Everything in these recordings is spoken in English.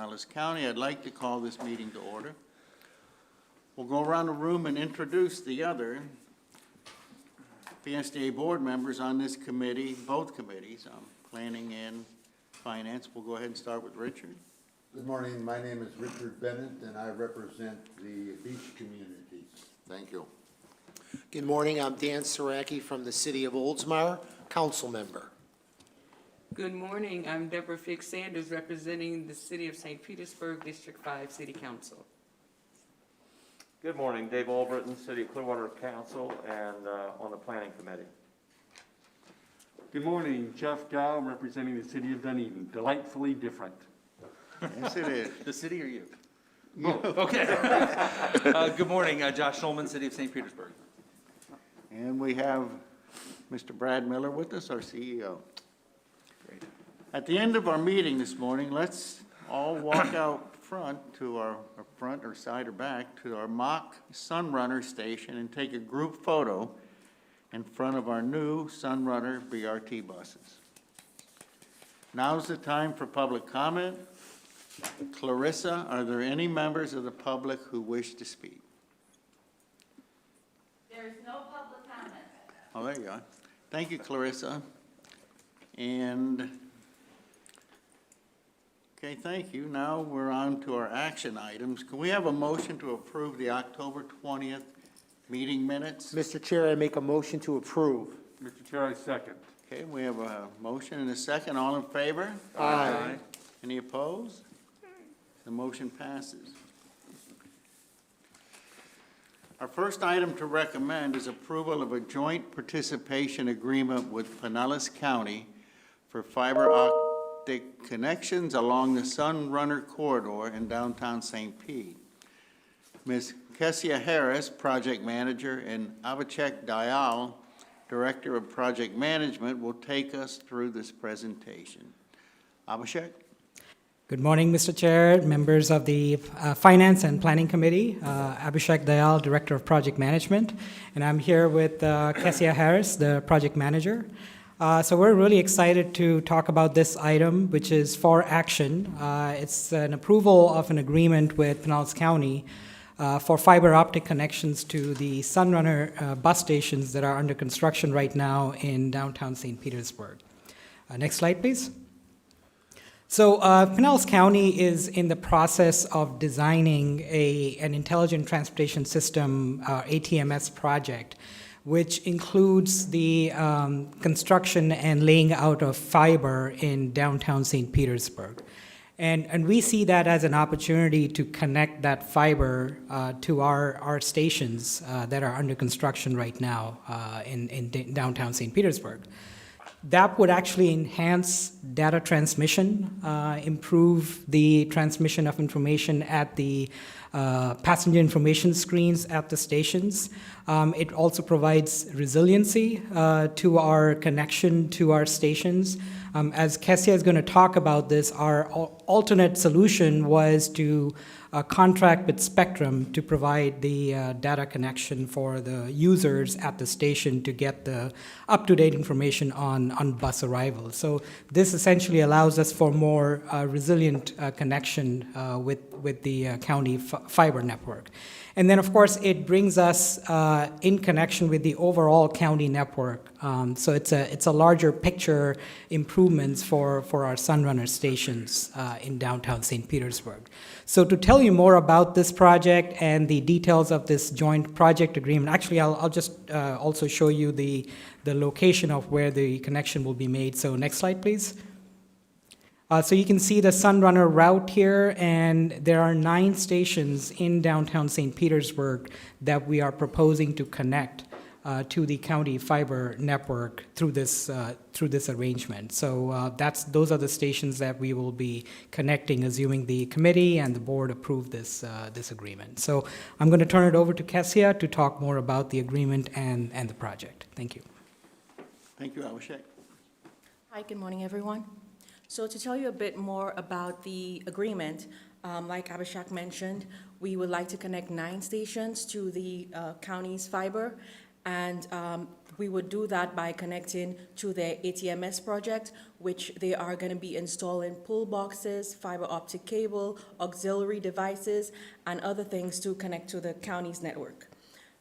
Pinellas County. I'd like to call this meeting to order. We'll go around the room and introduce the other PSDA board members on this committee, both committees, Planning and Finance. We'll go ahead and start with Richard. Good morning. My name is Richard Bennett, and I represent the beach communities. Thank you. Good morning, I'm Dan Saraki from the City of Oldsmar, council member. Good morning, I'm Deborah Fix Sanders, representing the City of St. Petersburg, District 5 City Council. Good morning, Dave Albritton, City of Clearwater Council, and on the Planning Committee. Good morning, Jeff Dow, representing the City of Dunedin. Delightfully different. Yes, it is. The city or you? Okay. Good morning, Josh Schulman, City of St. Petersburg. And we have Mr. Brad Miller with us, our CEO. Great. At the end of our meeting this morning, let's all walk out front to our front or side or back to our mock Sunrunner station and take a group photo in front of our new Sunrunner BRT buses. Now's the time for public comment. Clarissa, are there any members of the public who wish to speak? There is no public comment. Oh, there you are. Thank you, Clarissa. And, okay, thank you. Now we're on to our action items. Can we have a motion to approve the October 20th meeting minutes? Mr. Chair, I make a motion to approve. Mr. Chair, I second. Okay, we have a motion and a second. All in favor? Aye. Any opposed? The motion passes. Our first item to recommend is approval of a joint participation agreement with Pinellas County for fiber optic connections along the Sunrunner corridor in downtown St. Pete. Ms. Kessia Harris, Project Manager, and Abhishek Dayal, Director of Project Management, will take us through this presentation. Abhishek? Good morning, Mr. Chair, members of the Finance and Planning Committee. Abhishek Dayal, Director of Project Management, and I'm here with Kessia Harris, the Project Manager. So we're really excited to talk about this item, which is for action. It's an approval of an agreement with Pinellas County for fiber optic connections to the Sunrunner bus stations that are under construction right now in downtown St. Petersburg. Next slide, please. So Pinellas County is in the process of designing an intelligent transportation system, ATMS project, which includes the construction and laying out of fiber in downtown St. Petersburg. And we see that as an opportunity to connect that fiber to our stations that are under construction right now in downtown St. Petersburg. That would actually enhance data transmission, improve the transmission of information at the passenger information screens at the stations. It also provides resiliency to our connection to our stations. As Kessia is going to talk about this, our alternate solution was to contract with Spectrum to provide the data connection for the users at the station to get the up-to-date information on bus arrivals. So this essentially allows us for more resilient connection with the county fiber network. And then, of course, it brings us in connection with the overall county network. So it's a larger picture improvements for our Sunrunner stations in downtown St. Petersburg. So to tell you more about this project and the details of this joint project agreement, actually, I'll just also show you the location of where the connection will be made. So next slide, please. So you can see the Sunrunner route here, and there are 9 stations in downtown St. Petersburg that we are proposing to connect to the county fiber network through this arrangement. So those are the stations that we will be connecting, assuming the committee and the board approve this agreement. So I'm going to turn it over to Kessia to talk more about the agreement and the project. Thank you. Thank you, Abhishek. Hi, good morning, everyone. So to tell you a bit more about the agreement, like Abhishek mentioned, we would like to connect 9 stations to the county's fiber, and We would do that by connecting to their ATMS project, which they are going to be installing pull boxes, fiber optic cable, auxiliary devices, and other things to connect to the county's network.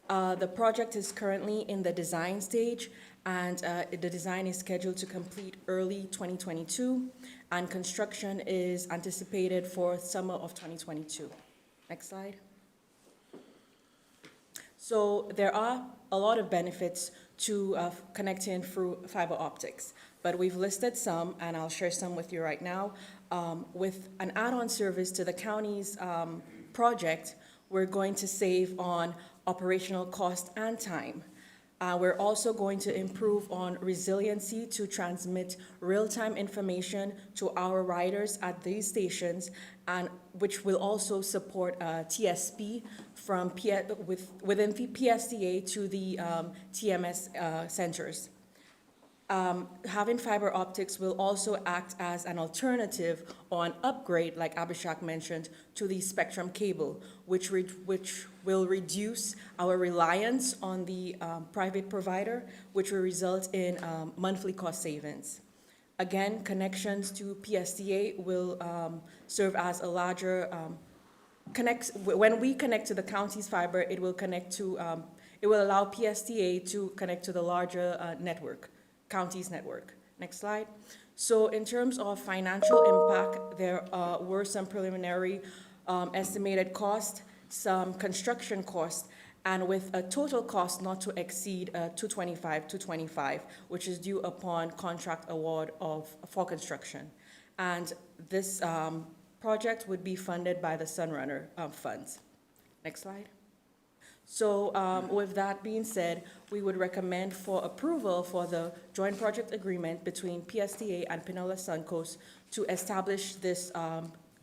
The project is currently in the design stage, and the design is scheduled to complete early 2022, and construction is anticipated for summer of 2022. Next slide. So there are a lot of benefits to connecting through fiber optics, but we've listed some, and I'll share some with you right now. With an add-on service to the county's project, we're going to save on operational cost and time. We're also going to improve on resiliency to transmit real-time information to our riders at these stations, and which will also support TSP from within the PSTA to the TMS centers. Having fiber optics will also act as an alternative or an upgrade, like Abhishek mentioned, to the spectrum cable, which will reduce our reliance on the private provider, which will result in monthly cost savings. Again, connections to PSTA will serve as a larger when we connect to the county's fiber, it will connect to it will allow PSTA to connect to the larger network. County's network. Next slide. So in terms of financial impact, there were some preliminary estimated cost, some construction cost, and with a total cost not to exceed $225, which is due upon contract award for construction. And this project would be funded by the Sunrunner funds. Next slide. So with that being said, we would recommend for approval for the joint project agreement between PSTA and Pinellas Suncoast to establish this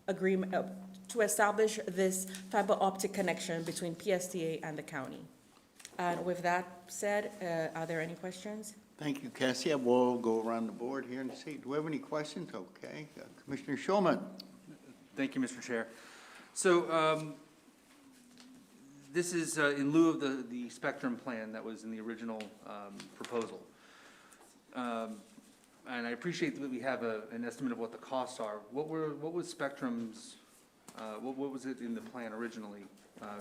agreement, to establish this fiber optic connection between PSTA and the county. And with that said, are there any questions? Thank you, Cassia. We'll go around the board here and see. Do we have any questions? Okay. Commissioner Schulman. Thank you, Mr. Chair. So this is in lieu of the spectrum plan that was in the original proposal. And I appreciate that we have an estimate of what the costs are. What was Spectrum's, what was it in the plan originally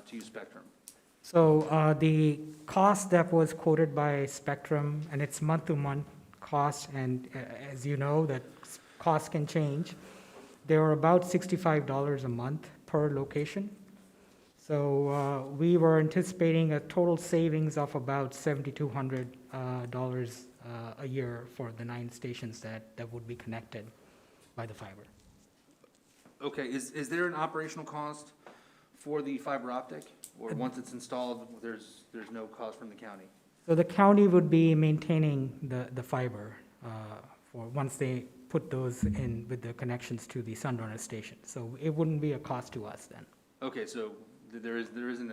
to use Spectrum? So the cost that was quoted by Spectrum, and it's month-to-month cost, and as you know, that cost can change. They were about $65 a month per location. So we were anticipating a total savings of about $7,200 a year for the 9 stations that would be connected by the fiber. Okay, is there an operational cost for the fiber optic? Or once it's installed, there's no cost from the county? So the county would be maintaining the fiber for once they put those in with the connections to the Sunrunner station. So it wouldn't be a cost to us then. Okay, so there isn't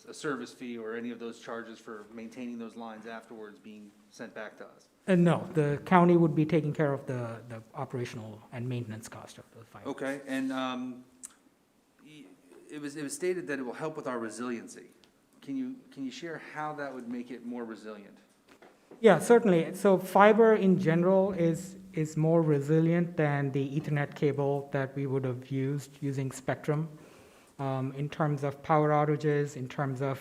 a service fee or any of those charges for maintaining those lines afterwards being sent back to us? No, the county would be taking care of the operational and maintenance cost of the fiber. Okay, and it was stated that it will help with our resiliency. Can you share how that would make it more resilient? Yeah, certainly. So fiber in general is more resilient than the Ethernet cable that we would have used using Spectrum. In terms of power outages, in terms of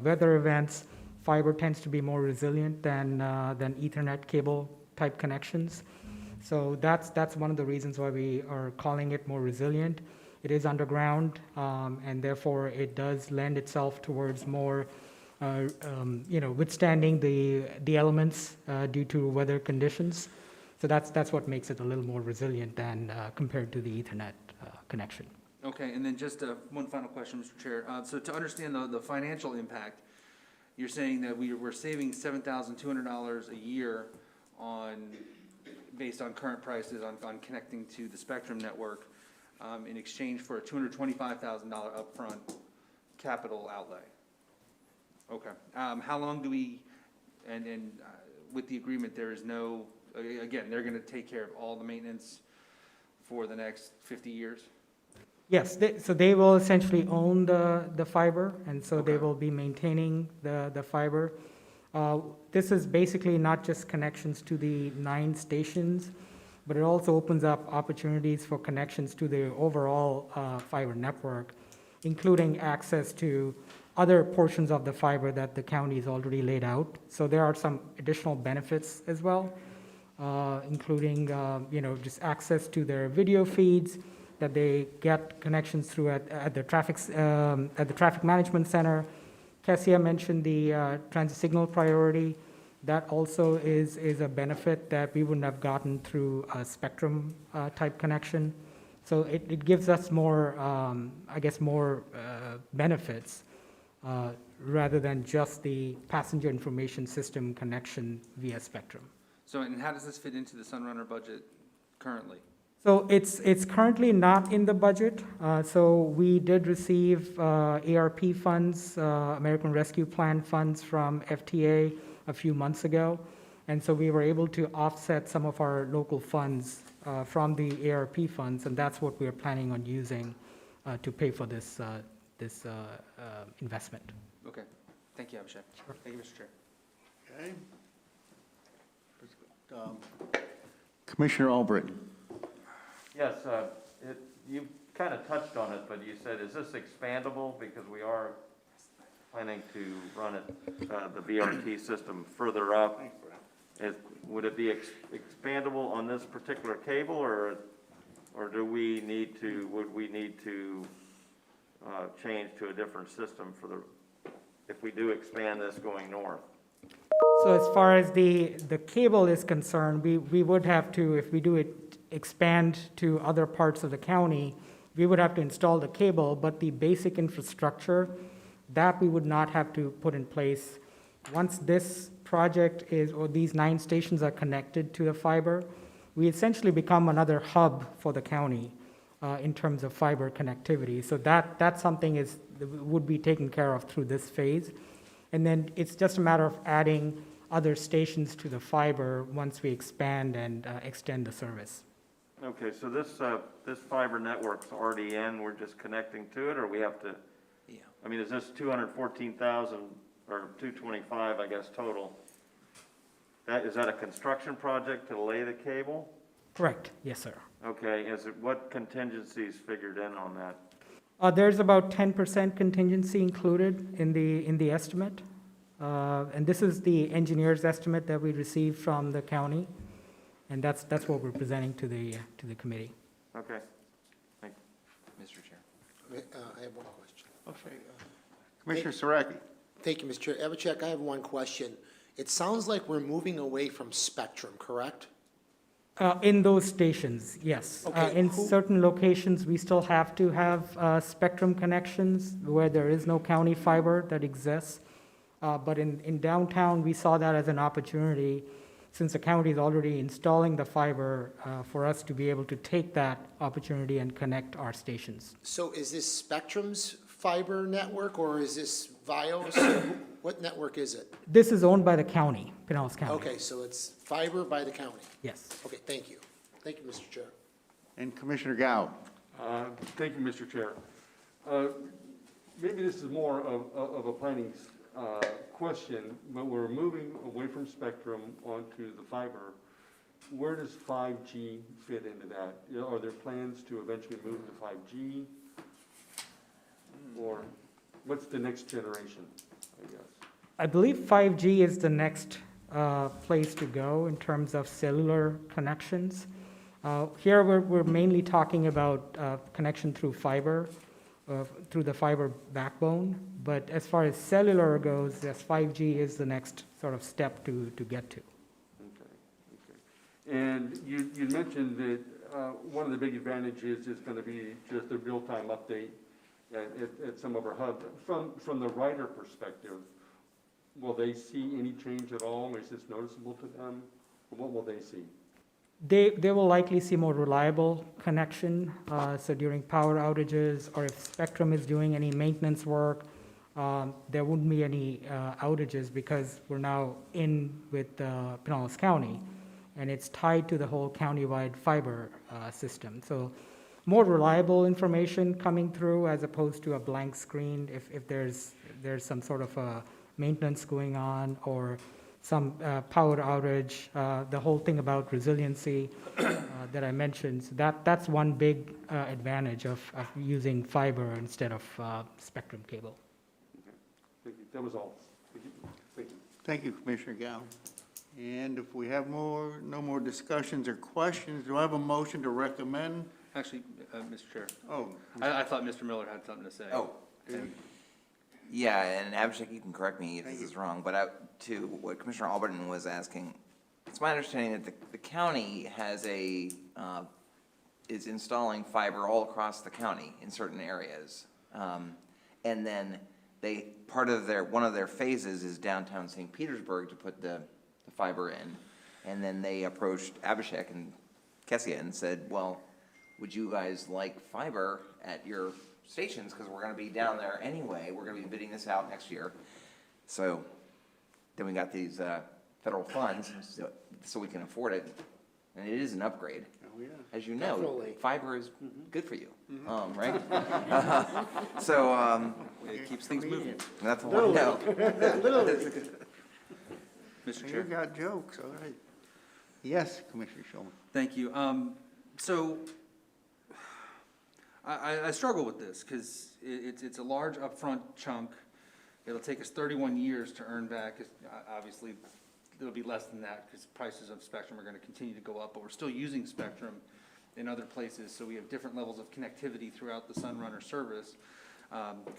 weather events, fiber tends to be more resilient than Ethernet cable type connections. So that's one of the reasons why we are calling it more resilient. It is underground, and therefore it does lend itself towards more, withstanding the elements due to weather conditions. So that's what makes it a little more resilient than compared to the Ethernet connection. Okay, and then just one final question, Mr. Chair. So to understand the financial impact, you're saying that we're saving $7,200 a year based on current prices on connecting to the Spectrum network in exchange for a $225,000 upfront capital outlay. Okay. How long do we, and with the agreement, there is no, again, they're going to take care of all the maintenance for the next 50 years? Yes, so they will essentially own the fiber, and so they Okay. will be maintaining the fiber. This is basically not just connections to the 9 stations, but it also opens up opportunities for connections to the overall fiber network, including access to other portions of the fiber that the county has already laid out. So there are some additional benefits as well, including just access to their video feeds that they get connections through at the traffic management center. Cassia mentioned the transit signal priority. That also is a benefit that we wouldn't have gotten through a spectrum type connection. So it gives us more, more benefits rather than just the passenger information system connection via spectrum. So, and how does this fit into the Sunrunner budget currently? So it's currently not in the budget. So we did receive ARP funds, American Rescue Plan funds from FTA a few months ago. And so we were able to offset some of our local funds from the ARP funds, and that's what we're planning on using to pay for this investment. Okay, thank you, Abhishek. Thank you, Mr. Chair. Okay. Commissioner Albritton. Yes, you kind of touched on it, but you said, is this expandable? Because we are planning to run it, the BRT system further up. Would it be expandable on this particular cable, or would we need to change to a different system if we do expand this going north? So as far as the cable is concerned, we would have to, if we do expand to other parts of the county, we would have to install the cable, but the basic infrastructure, that we would not have to put in place. Once this project or these 9 stations are connected to the fiber, we essentially become another hub for the county in terms of fiber connectivity. So that's something would be taken care of through this phase. And then it's just a matter of adding other stations to the fiber once we expand and extend the service. Okay, so this fiber network's already in, we're just connecting to it, or we have to? Yeah. I mean, is this 214,000 or 225, I guess, total? Is that a construction project to lay the cable? Correct, yes, sir. Okay, what contingencies figured in on that? There's about 10% contingency included in the estimate. And this is the engineer's estimate that we received from the county. And that's what we're presenting to the committee. Okay, thank you. Mr. Chair. I have one question. Okay. Commissioner Saraki. Thank you, Mr. Chair. Abhishek, I have one question. It sounds like we're moving away from spectrum, correct? In those stations, yes. Okay, In certain locations, we still have to have spectrum connections where there is no county fiber that exists. But in downtown, we saw that as an opportunity, since the county is already installing the fiber, for us to be able to take that opportunity and connect our stations. So is this Spectrum's fiber network, or is this Vios? What network is it? This is owned by the county, Pinellas County. Okay, so it's fiber by the county. Yes. Okay, thank you. Thank you, Mr. Chair. And Commissioner Gao. Thank you, Mr. Chair. Maybe this is more of a planning question, but we're moving away from spectrum onto the fiber. Where does 5G fit into that? Are there plans to eventually move to 5G? Or what's the next generation, I guess? I believe 5G is the next place to go in terms of cellular connections. Here, we're mainly talking about connection through fiber, through the fiber backbone. But as far as cellular goes, yes, 5G is the next sort of step to get to. Okay. And you mentioned that one of the big advantages is going to be just the real-time update at some of our hubs. From the rider perspective, will they see any change at all? Is this noticeable to them? What will they see? They will likely see more reliable connection. So during power outages, or if Spectrum is doing any maintenance work, there wouldn't be any outages because we're now in with Pinellas County, and it's tied to the whole countywide fiber system. So more reliable information coming through as opposed to a blank screen if there's some sort of a maintenance going on or some power outage, the whole thing about resiliency that I mentioned, so that's one big advantage of using fiber instead of spectrum cable. Thank you. That was all. Thank you. Thank you. Thank you, Commissioner Gao. And if we have no more discussions or questions, do I have a motion to recommend? Actually, Mr. Chair, Oh, I thought Mr. Miller had something to say. Oh, yeah, and Abhishek, you can correct me if this is wrong, but to what Commissioner Alberton was asking, it's my understanding that the county has is installing fiber all across the county in certain areas. And then one of their phases is downtown St. Petersburg to put the fiber in. And then they approached Abhishek and Kessia and said, well, would you guys like fiber at your stations, because we're going to be down there anyway. We're going to be bidding this out next year. So then we got these federal funds so we can afford it. And it is an upgrade. oh, yeah. As you know, Definitely. fiber is good for you, Mm-hmm. right? So It keeps things moving. that's what I know. Mr. You Chair. got jokes, all right. Yes, Commissioner Shulman. Thank you. So I struggle with this because it's a large upfront chunk. It'll take us 31 years to earn back. Obviously, it'll be less than that because prices of spectrum are going to continue to go up, but we're still using spectrum in other places, so we have different levels of connectivity throughout the Sunrunner service.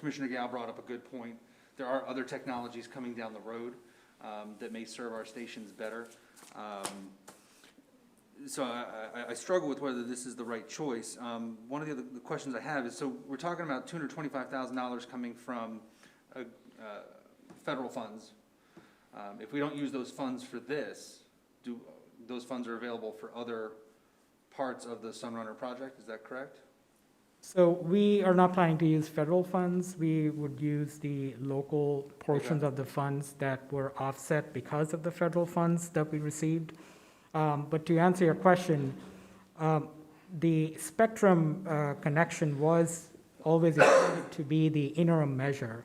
Commissioner Gao brought up a good point. There are other technologies coming down the road that may serve our stations better. So I struggle with whether this is the right choice. One of the questions I have is, so we're talking about $225,000 coming from federal funds. If we don't use those funds for this, those funds are available for other parts of the Sunrunner project, is that correct? So we are not planning to use federal funds. We would use the local portions of the funds that were offset because of the federal funds that we received. But to answer your question, the spectrum connection was always intended to be the interim measure.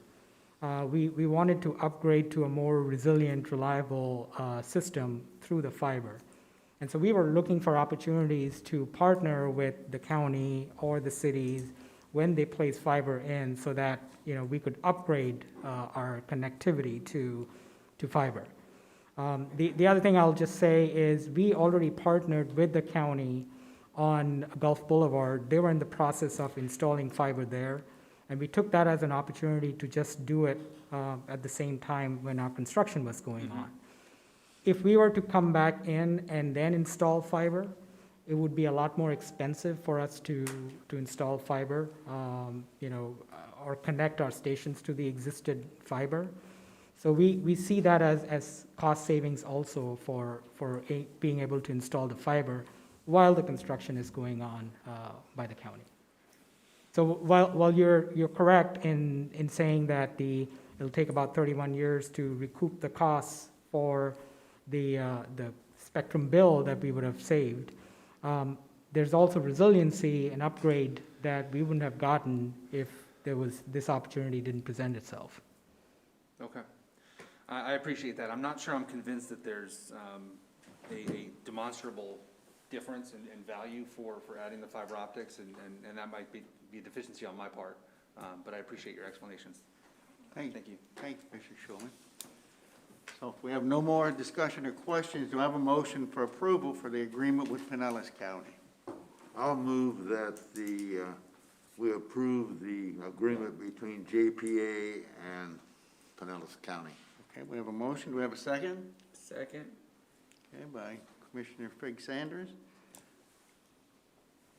We wanted to upgrade to a more resilient, reliable system through the fiber. And so we were looking for opportunities to partner with the county or the cities when they place fiber in so that, we could upgrade our connectivity to fiber. The other thing I'll just say is we already partnered with the county on Gulf Boulevard. They were in the process of installing fiber there, and we took that as an opportunity to just do it at the same time when our construction was going on. If we were to come back in and then install fiber, it would be a lot more expensive for us to install fiber, or connect our stations to the existing fiber. So we see that as cost savings also for being able to install the fiber while the construction is going on by the county. So while you're correct in saying that it'll take about 31 years to recoup the costs for the spectrum bill that we would have saved, there's also resiliency and upgrade that we wouldn't have gotten if this opportunity didn't present itself. Okay. I appreciate that. I'm not sure I'm convinced that there's a demonstrable difference in value for adding the fiber optics, and that might be a deficiency on my part, but I appreciate your explanations. Thank you. Thank you, Mr. Shulman. So if we have no more discussion or questions, do I have a motion for approval for the agreement with Pinellas County? I'll move that we approve the agreement between JPA and Pinellas County. Okay, we have a motion. Do we have a second? Second. Okay, by Commissioner Fig Sanders.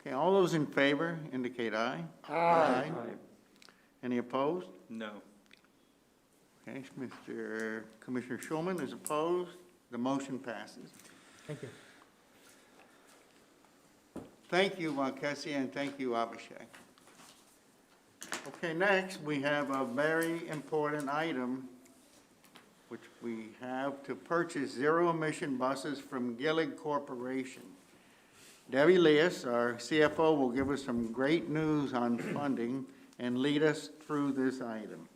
Okay, all those in favor indicate aye. Aye. Any opposed? No. Okay, Commissioner Shulman is opposed. The motion passes. Thank you. Thank you, Kessia, and thank you, Abhishek. Okay, next, we have a very important item, which we have to purchase zero-emission buses from Gillig Corporation. Debbie Leas, our CFO, will give us some great news on funding and lead us through this item.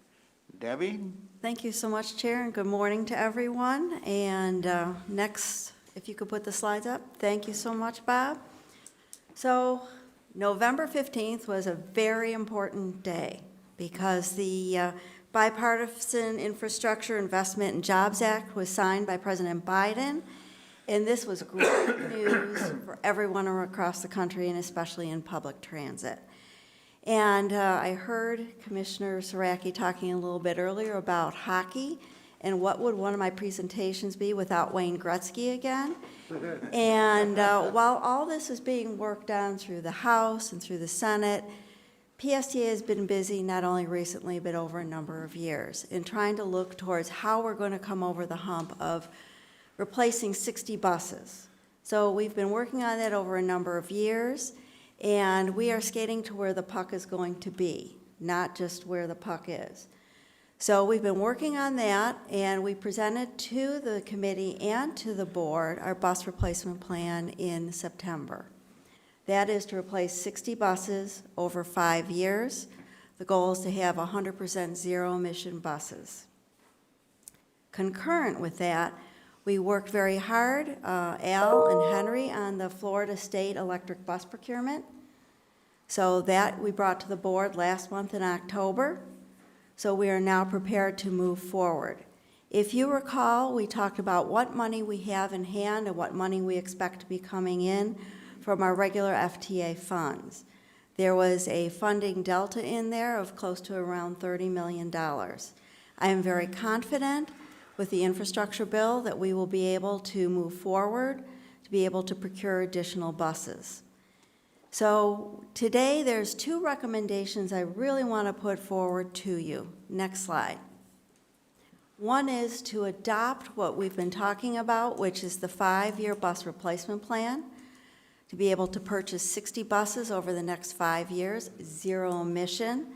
Debbie? Thank you so much, Chair, and good morning to everyone. And next, if you could put the slides up. Thank you so much, Bob. So November 15th was a very important day because the Bipartisan Infrastructure Investment and Jobs Act was signed by President Biden. And this was great news for everyone across the country and especially in public transit. And I heard Commissioner Saraki talking a little bit earlier about hockey and what would one of my presentations be without Wayne Gretzky again. And while all this is being worked on through the House and through the Senate, PSTA has been busy not only recently but over a number of years in trying to look towards how we're going to come over the hump of replacing 60 buses. So we've been working on that over a number of years. And we are skating to where the puck is going to be, not just where the puck is. So we've been working on that, and we presented to the committee and to the board our bus replacement plan in September. That is to replace 60 buses over 5 years. The goal is to have 100% zero-emission buses. Concurrent with that, we worked very hard, Al and Henry, on the Florida State electric bus procurement. So that we brought to the board last month in October. So we are now prepared to move forward. If you recall, we talked about what money we have in hand and what money we expect to be coming in from our regular FTA funds. There was a funding delta in there of close to around $30 million. I am very confident with the infrastructure bill that we will be able to move forward to be able to procure additional buses. So today there's 2 recommendations I really want to put forward to you. Next slide. One is to adopt what we've been talking about, which is the 5-year bus replacement plan, to be able to purchase 60 buses over the next 5 years, zero emission.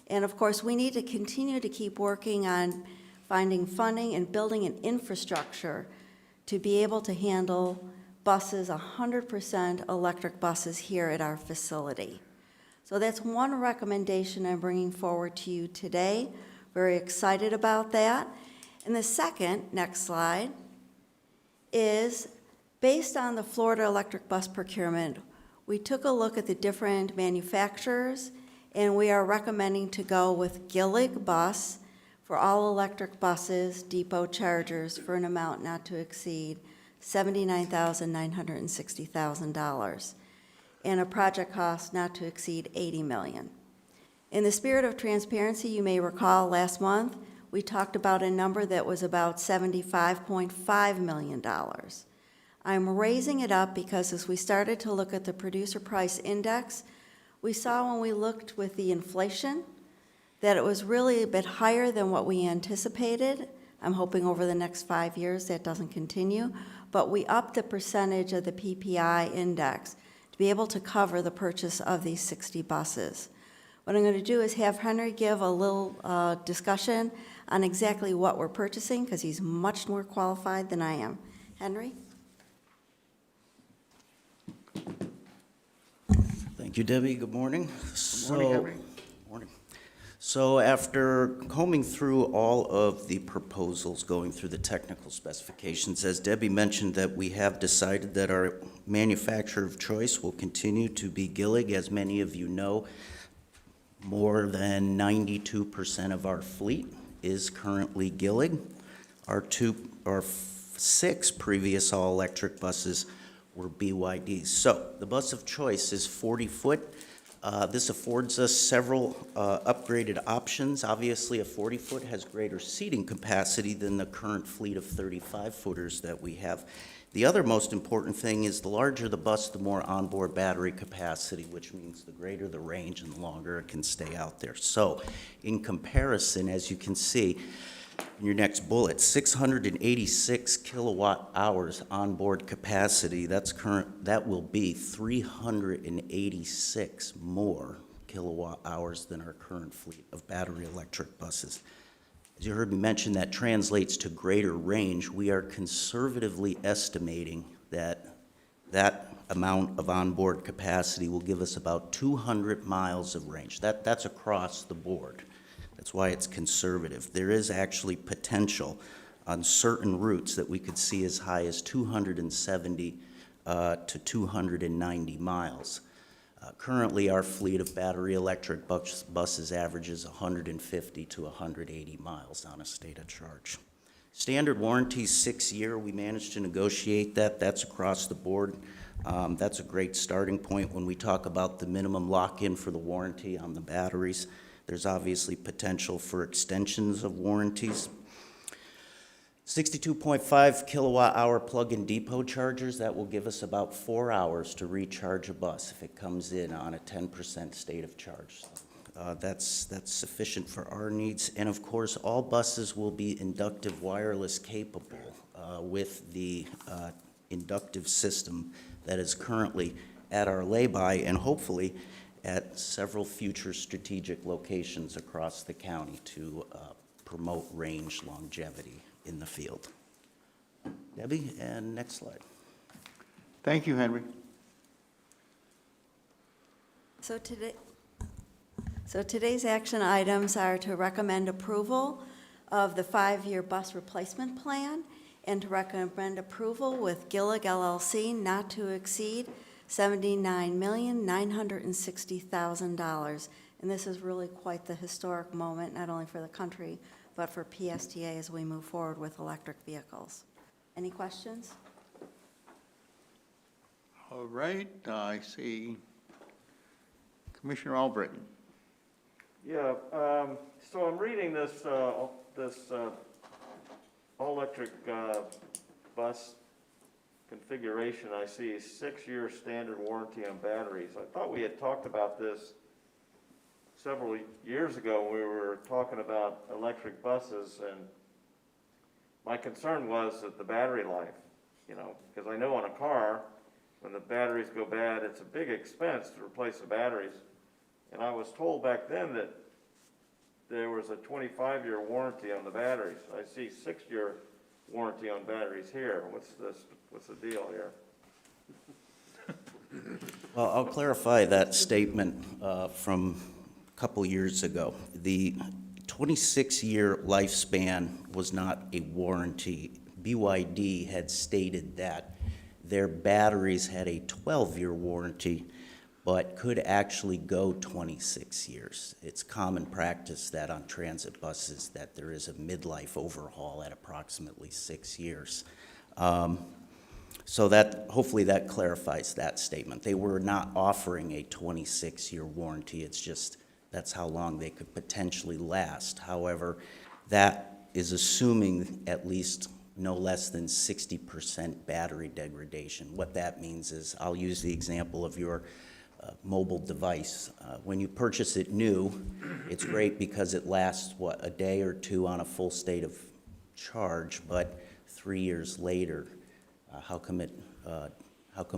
And of course, we need to continue to keep working on finding funding and building an infrastructure to be able to handle buses, 100% electric buses here at our facility. So that's one recommendation I'm bringing forward to you today. Very excited about that. And the second, next slide, is based on the Florida electric bus procurement, we took a look at the different manufacturers, and we are recommending to go with Gillig bus for all electric buses, depot chargers, for an amount not to exceed $79,960,000, and a project cost not to exceed $80 million. In the spirit of transparency, you may recall last month, we talked about a number that was about $75.5 million. I'm raising it up because as we started to look at the producer price index, we saw when we looked with the inflation that it was really a bit higher than what we anticipated. I'm hoping over the next 5 years that doesn't continue, but we upped the percentage of the PPI index to be able to cover the purchase of these 60 buses. What I'm going to do is have Henry give a little discussion on exactly what we're purchasing, because he's much more qualified than I am. Henry? Thank you, Debbie. Good morning. Good morning, Henry. Morning. So after combing through all of the proposals, going through the technical specifications, as Debbie mentioned, that we have decided that our manufacturer of choice will continue to be Gillig. As many of you know, more than 92% of our fleet is currently Gillig. Our 6 previous all-electric buses were BYDs. So the bus of choice is 40-foot. This affords us several upgraded options. Obviously, a 40-foot has greater seating capacity than the current fleet of 35-footers that we have. The other most important thing is the larger the bus, the more onboard battery capacity, which means the greater the range and the longer it can stay out there. So in comparison, as you can see in your next bullet, 686 kilowatt hours onboard capacity. That will be 386 more kilowatt hours than our current fleet of battery electric buses. As you heard me mention, that translates to greater range. We are conservatively estimating that that amount of onboard capacity will give us about 200 miles of range. That's across the board. That's why it's conservative. There is actually potential on certain routes that we could see as high as 270 to 290 miles. Currently, our fleet of battery electric buses averages 150 to 180 miles on a state of charge. Standard warranty, 6-year. We managed to negotiate that. That's across the board. That's a great starting point when we talk about the minimum lock-in for the warranty on the batteries. There's obviously potential for extensions of warranties. 62.5 kilowatt hour plug-in depot chargers, that will give us about 4 hours to recharge a bus if it comes in on a 10% state of charge. That's sufficient for our needs. And of course, all buses will be inductive wireless capable with the inductive system that is currently at our lay-by and hopefully at several future strategic locations across the county to promote range longevity in the field. Debbie, and next slide. Thank you, Henry. So today's action items are to recommend approval of the 5-year bus replacement plan and to recommend approval with Gillig LLC not to exceed $79,960,000. And this is really quite the historic moment, not only for the country, but for PSTA as we move forward with electric vehicles. Any questions? All right, I see Commissioner Albritton. Yeah, so I'm reading this, all-electric bus configuration. I see a 6-year standard warranty on batteries. I thought we had talked about this several years ago when we were talking about electric buses, and my concern was that the battery life, because I know on a car, when the batteries go bad, it's a big expense to replace the batteries. And I was told back then that there was a 25-year warranty on the batteries. I see 6-year warranty on batteries here. What's the deal here? Well, I'll clarify that statement from a couple years ago. The 26-year lifespan was not a warranty. BYD had stated that their batteries had a 12-year warranty, but could actually go 26 years. It's common practice that on transit buses that there is a midlife overhaul at approximately 6 years. So that, hopefully that clarifies that statement. They were not offering a 26-year warranty. It's just that's how long they could potentially last. However, that is assuming at least no less than 60% battery degradation. What that means is, I'll use the example of your mobile device. When you purchase it new, it's great because it lasts, what, a day or two on a full state of charge, but 3 years later, how come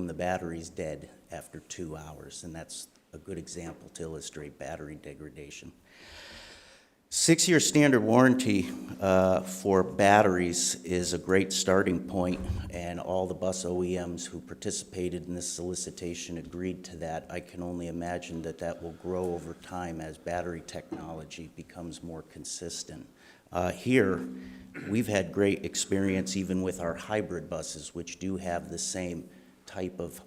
the battery's dead after 2 hours? And that's a good example to illustrate battery degradation. 6-year standard warranty for batteries is a great starting point, and all the bus OEMs who participated in this solicitation agreed to that. I can only imagine that that will grow over time as battery technology becomes more consistent. Here, we've had great experience even with our hybrid buses, which do have the same type of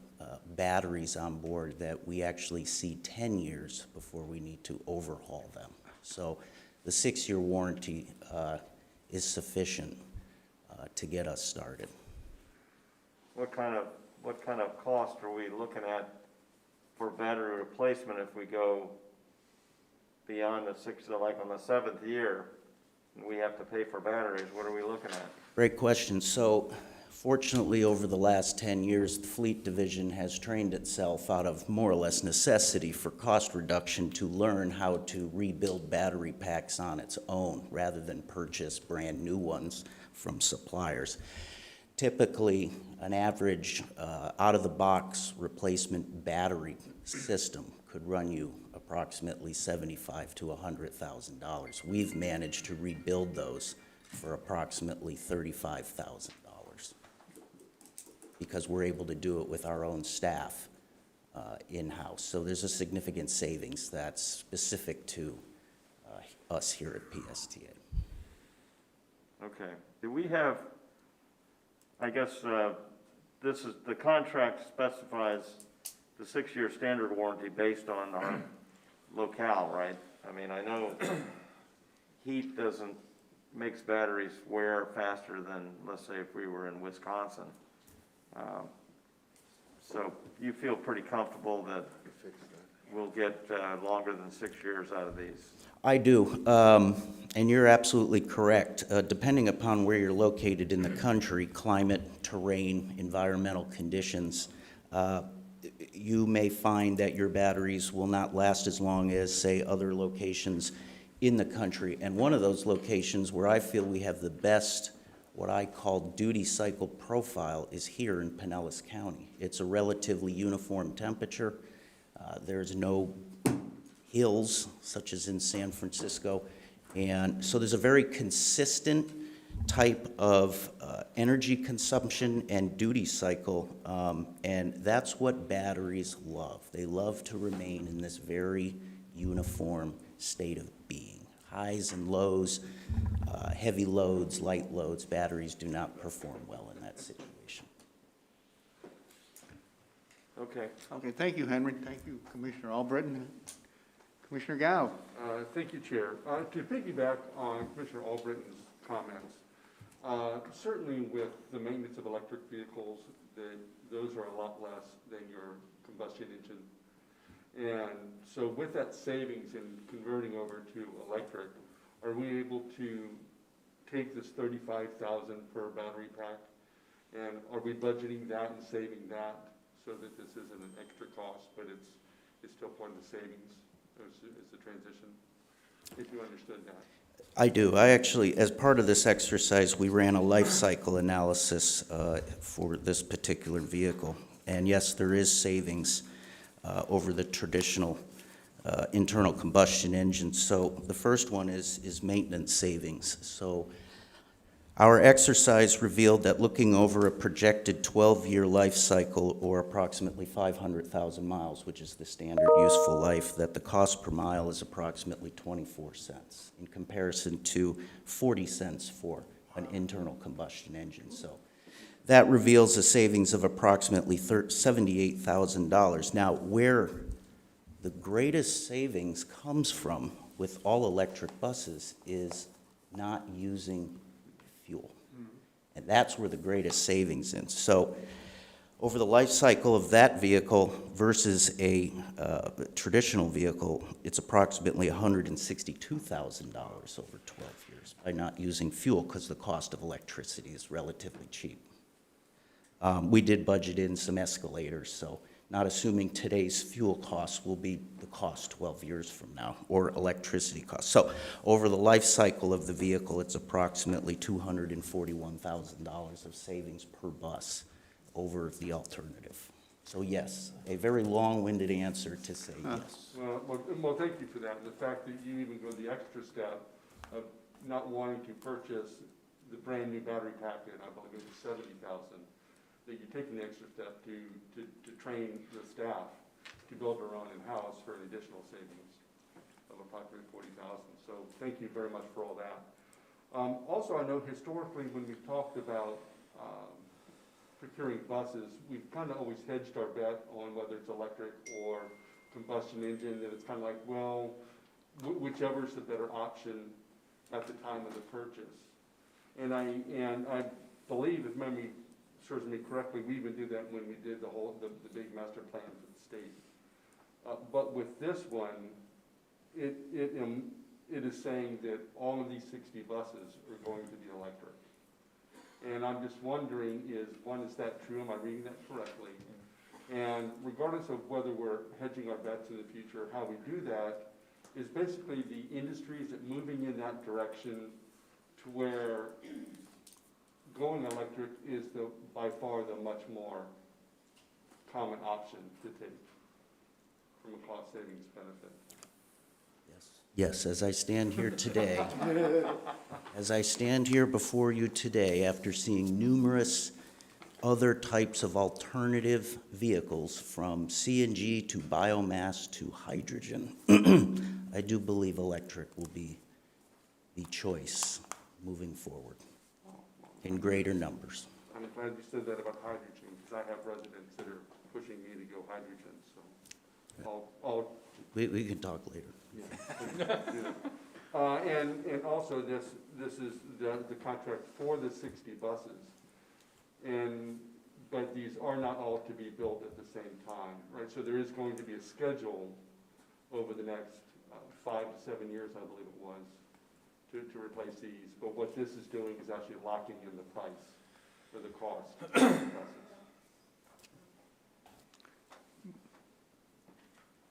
batteries on board, that we actually see 10 years before we need to overhaul them. So the 6-year warranty is sufficient to get us started. What kind of cost are we looking at for battery replacement if we go beyond the 6th, like on the 7th year, and we have to pay for batteries? What are we looking at? Great question. So fortunately, over the last 10 years, the fleet division has trained itself out of more or less necessity for cost reduction to learn how to rebuild battery packs on its own rather than purchase brand new ones from suppliers. Typically, an average out-of-the-box replacement battery system could run you approximately $75,000 to $100,000. We've managed to rebuild those for approximately $35,000 because we're able to do it with our own staff in-house. So there's a significant savings that's specific to us here at PSTA. Okay. Do we have, I guess, this is, the contract specifies the 6-year standard warranty based on our locale, right? I mean, I know heat makes batteries wear faster than, let's say, if we were in Wisconsin. So you feel pretty comfortable that we'll get longer than 6 years out of these? I do, and you're absolutely correct. Depending upon where you're located in the country, climate, terrain, environmental conditions, you may find that your batteries will not last as long as, say, other locations in the country. And one of those locations where I feel we have the best, what I call duty cycle profile, is here in Pinellas County. It's a relatively uniform temperature. There's no hills, such as in San Francisco. And so there's a very consistent type of energy consumption and duty cycle, and that's what batteries love. They love to remain in this very uniform state of being. Highs and lows, heavy loads, light loads, batteries do not perform well in that situation. Okay. Okay, thank you, Henry. Thank you, Commissioner Albritton. Commissioner Gao. Thank you, Chair. To piggyback on Commissioner Albritton's comments, certainly with the maintenance of electric vehicles, those are a lot less than your combustion engine. And so with that savings in converting over to electric, are we able to take this $35,000 per battery pack, and are we budgeting that and saving that so that this isn't an extra cost, but it's still part of the savings as the transition, if you understood that? I do. I actually, as part of this exercise, we ran a life cycle analysis for this particular vehicle. And yes, there is savings over the traditional internal combustion engine. So the first one is maintenance savings. So our exercise revealed that looking over a projected 12-year life cycle, or approximately 500,000 miles, which is the standard useful life, that the cost per mile is approximately 24 cents in comparison to 40 cents for an internal combustion engine. So that reveals a savings of approximately $78,000. Now, where the greatest savings comes from with all electric buses is not using fuel. And that's where the greatest savings is. So over the life cycle of that vehicle versus a traditional vehicle, it's approximately $162,000 over 12 years by not using fuel, because the cost of electricity is relatively cheap. We did budget in some escalators, so not assuming today's fuel costs will be the cost 12 years from now, or electricity costs. So over the life cycle of the vehicle, it's approximately $241,000 of savings per bus over the alternative. So yes, a very long-winded answer to say yes. Well, thank you for that. And the fact that you even go the extra step of not wanting to purchase the brand-new battery packet, I believe it was $70,000, that you're taking the extra step to train the staff to build their own in-house for an additional savings of approximately $40,000. So thank you very much for all that. Also, I know historically when we've talked about procuring buses, we've kind of always hedged our bet on whether it's electric or combustion engine, and it's kind of like, well, whichever is the better option at the time of the purchase. And I believe, if memory serves me correctly, we even did that when we did the big master plan for the state. But with this one, it is saying that all of these 60 buses are going to be electric. And I'm just wondering, is that true? Am I reading that correctly? And regardless of whether we're hedging our bets in the future, how we do that is basically the industry is moving in that direction to where going electric is by far the much more common option to take from a cost savings benefit. Yes, as I stand here today, as I stand here before you today, after seeing numerous other types of alternative vehicles, from CNG to biomass to hydrogen, I do believe electric will be the choice moving forward in greater numbers. I'm glad you said that about hydrogen, because I have residents that are pushing me to go hydrogen, so We can talk later. And also this is the contract for the 60 buses. But these are not all to be built at the same time, right? So there is going to be a schedule over the next 5 to 7 years, I believe it was, to replace these. But what this is doing is actually locking in the price or the cost of the buses.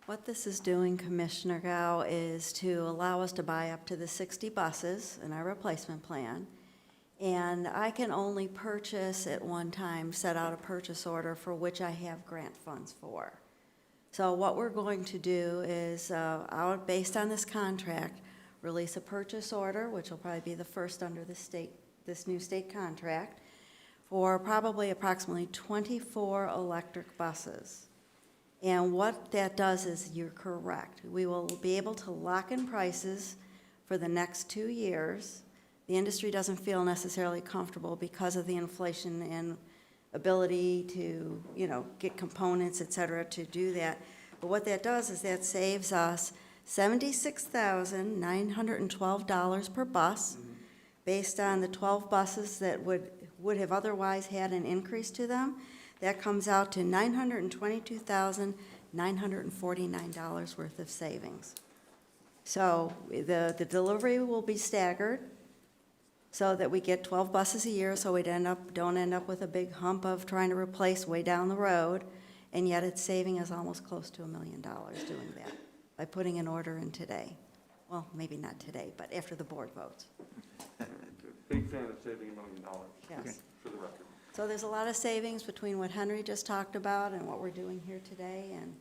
What this is doing, Commissioner Gao, is to allow us to buy up to the 60 buses in our replacement plan. And I can only purchase at one time, set out a purchase order for which I have grant funds for. So what we're going to do is, based on this contract, release a purchase order, which will probably be the first under this new state contract, for probably approximately 24 electric buses. And what that does is, you're correct, we will be able to lock in prices for the next 2 years. The industry doesn't feel necessarily comfortable because of the inflation and ability to, get components, et cetera, to do that. But what that does is that saves us $76,912 per bus, based on the 12 buses that would have otherwise had an increase to them. That comes out to $922,949 worth of savings. So the delivery will be staggered so that we get 12 buses a year, so we don't end up with a big hump of trying to replace way down the road, and yet it's saving us almost close to $1 million doing that by putting an order in today. Well, maybe not today, but after the board votes. Big fan of saving $1 million, Yes. for the record. So there's a lot of savings between what Henry just talked about and what we're doing here today, and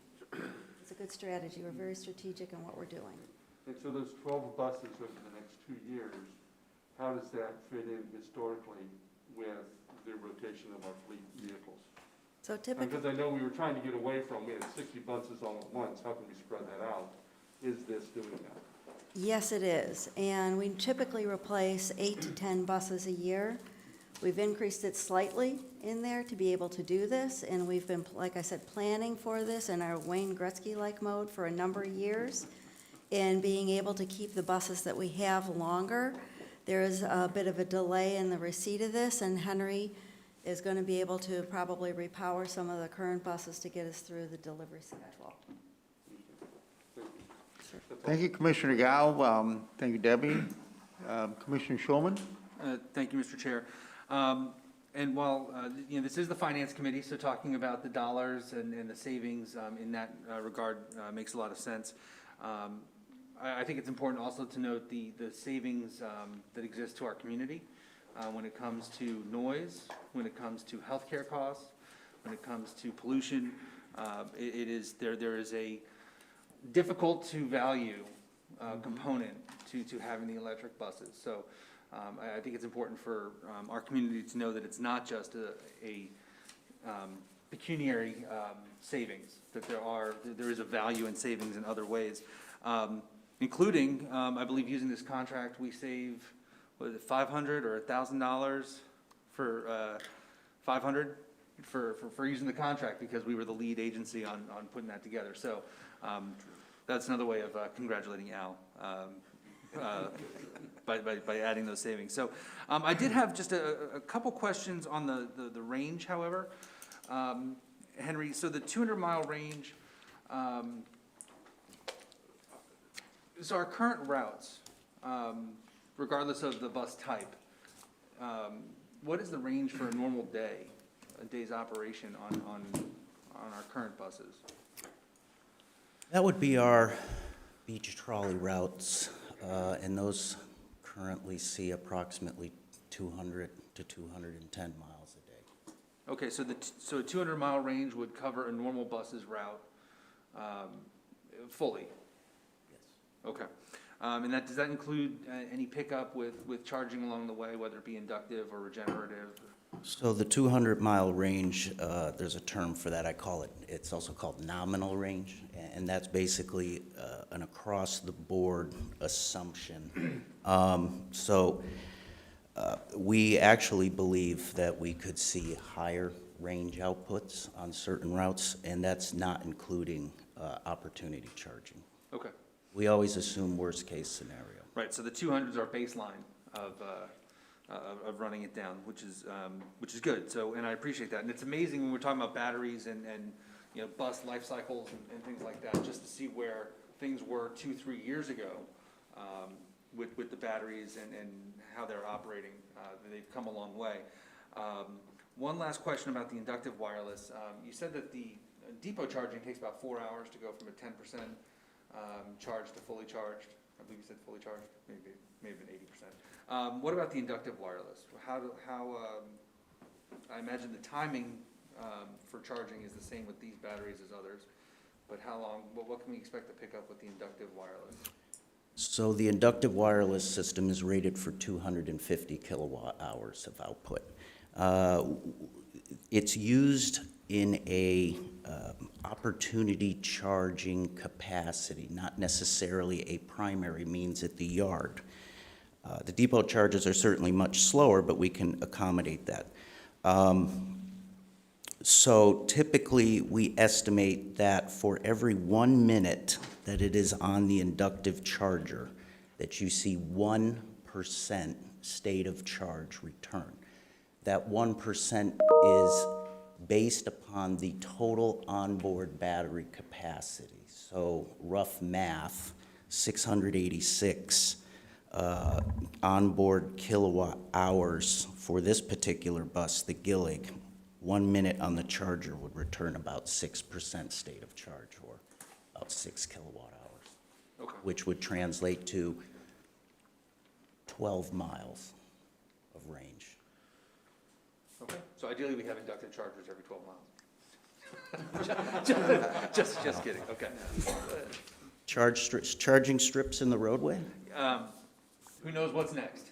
it's a good strategy. We're very strategic in what we're doing. And so those 12 buses over the next 2 years, how does that fit in historically with the rotation of our fleet vehicles? So typically, Because I know we were trying to get away from, we had 60 buses all at once, how can we spread that out? Is this doing that? yes, it is. And we typically replace 8 to 10 buses a year. We've increased it slightly in there to be able to do this, and we've been, like I said, planning for this in our Wayne Gretzky-like mode for a number of years, and being able to keep the buses that we have longer. There is a bit of a delay in the receipt of this, and Henry is going to be able to probably repower some of the current buses to get us through the delivery schedule. Thank you, Commissioner Gao. Thank you, Debbie. Commissioner Schulman? Thank you, Mr. Chair. And while, this is the Finance Committee, so talking about the dollars and the savings in that regard makes a lot of sense. I think it's important also to note the savings that exist to our community when it comes to noise, when it comes to healthcare costs, when it comes to pollution. There is a difficult to value component to having the electric buses. So I think it's important for our community to know that it's not just a pecuniary savings, that there is a value in savings in other ways, including, I believe, using this contract, we save, what is it, $500 or $1,000 for $500 for using the contract, because we were the lead agency on putting that together. So that's another way of congratulating Al. By adding those savings. So I did have just a couple questions on the range, however. Henry, so the 200-mile range, so our current routes, regardless of the bus type, what is the range for a normal day, a day's operation on our current buses? That would be our beach trolley routes, and those currently see approximately 200 to 210 miles a day. Okay, so a 200-mile range would cover a normal bus's route fully? Yes. Okay. And does that include any pickup with charging along the way, whether it be inductive or regenerative? So the 200-mile range, there's a term for that, I call it, it's also called nominal range, and that's basically an across-the-board assumption. We actually believe that we could see higher range outputs on certain routes, and that's not including opportunity charging. Okay. We always assume worst-case scenario. Right, so the 200s are baseline of running it down, which is good. So, and I appreciate that. And it's amazing when we're talking about batteries and you know, bus life cycles and things like that, just to see where things were 2-3 years ago with the batteries and how they're operating. They've come a long way. One last question about the inductive wireless. You said that the depot charging takes about 4 hours to go from a 10% charge to fully charged. I believe you said fully charged, maybe been 80%. What about the inductive wireless? I imagine the timing for charging is the same with these batteries as others, but how long, what can we expect to pick up with the inductive wireless? So the inductive wireless system is rated for 250 kilowatt hours of output. It's used in a opportunity charging capacity, not necessarily a primary means at the yard. The depot charges are certainly much slower, but we can accommodate that. So typically, we estimate that for every 1 minute that it is on the inductive charger, that you see 1% state of charge return. That 1% is based upon the total onboard battery capacity. So rough math, 686 onboard kilowatt hours for this particular bus, the Gillig. 1 minute on the charger would return about 6% state of charge, or about 6 kilowatt hours, Okay. which would translate to 12 miles of range. Okay, so ideally we have inductive chargers every 12 miles. just kidding, okay. Charging strips in the roadway? Who knows what's next?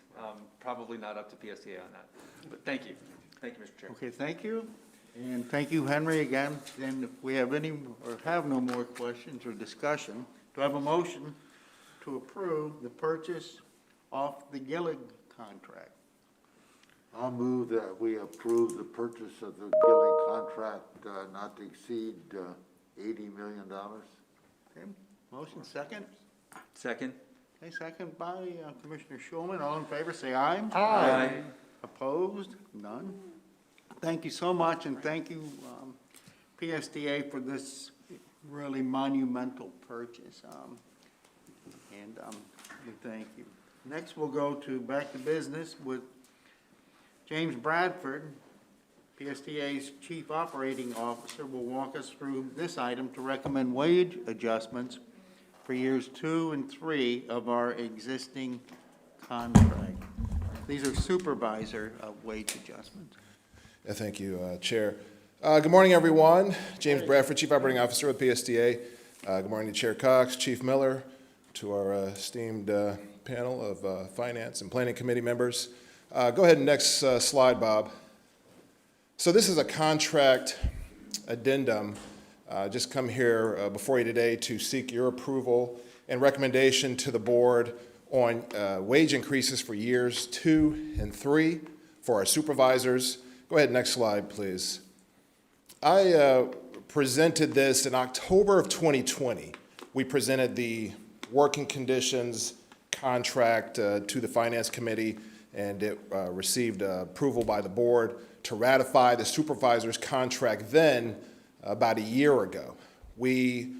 Probably not up to PSTA on that, but thank you. Thank you, Mr. Chair. Okay, thank you. And thank you, Henry, again. And if we have any, or have no more questions or discussion, do I have a motion to approve the purchase of the Gillig contract? I'll move that we approve the purchase of the Gillig contract not to exceed $80 million. Okay, motion second. Second? Okay, second by Commissioner Schulman. All in favor, say aye. Aye. Opposed? None. Thank you so much, and thank you, PSDA, for this really monumental purchase. We thank you. Next, we'll go back to business with James Bradford, PSDA's Chief Operating Officer, will walk us through this item to recommend wage adjustments for years 2 and 3 of our existing contract. These are supervisor wage adjustments. Thank you, Chair. Good morning, everyone. James Bradford, Chief Operating Officer with PSDA. Good morning to Chair Cox, Chief Miller, to our esteemed panel of Finance and Planning Committee members. Go ahead and next slide, Bob. So this is a contract addendum. Just come here before you today to seek your approval and recommendation to the board on wage increases for years 2 and 3 for our supervisors. Go ahead, next slide, please. I presented this in October of 2020. We presented the working conditions contract to the Finance Committee, and it received approval by the board to ratify the supervisor's contract then about a year ago. We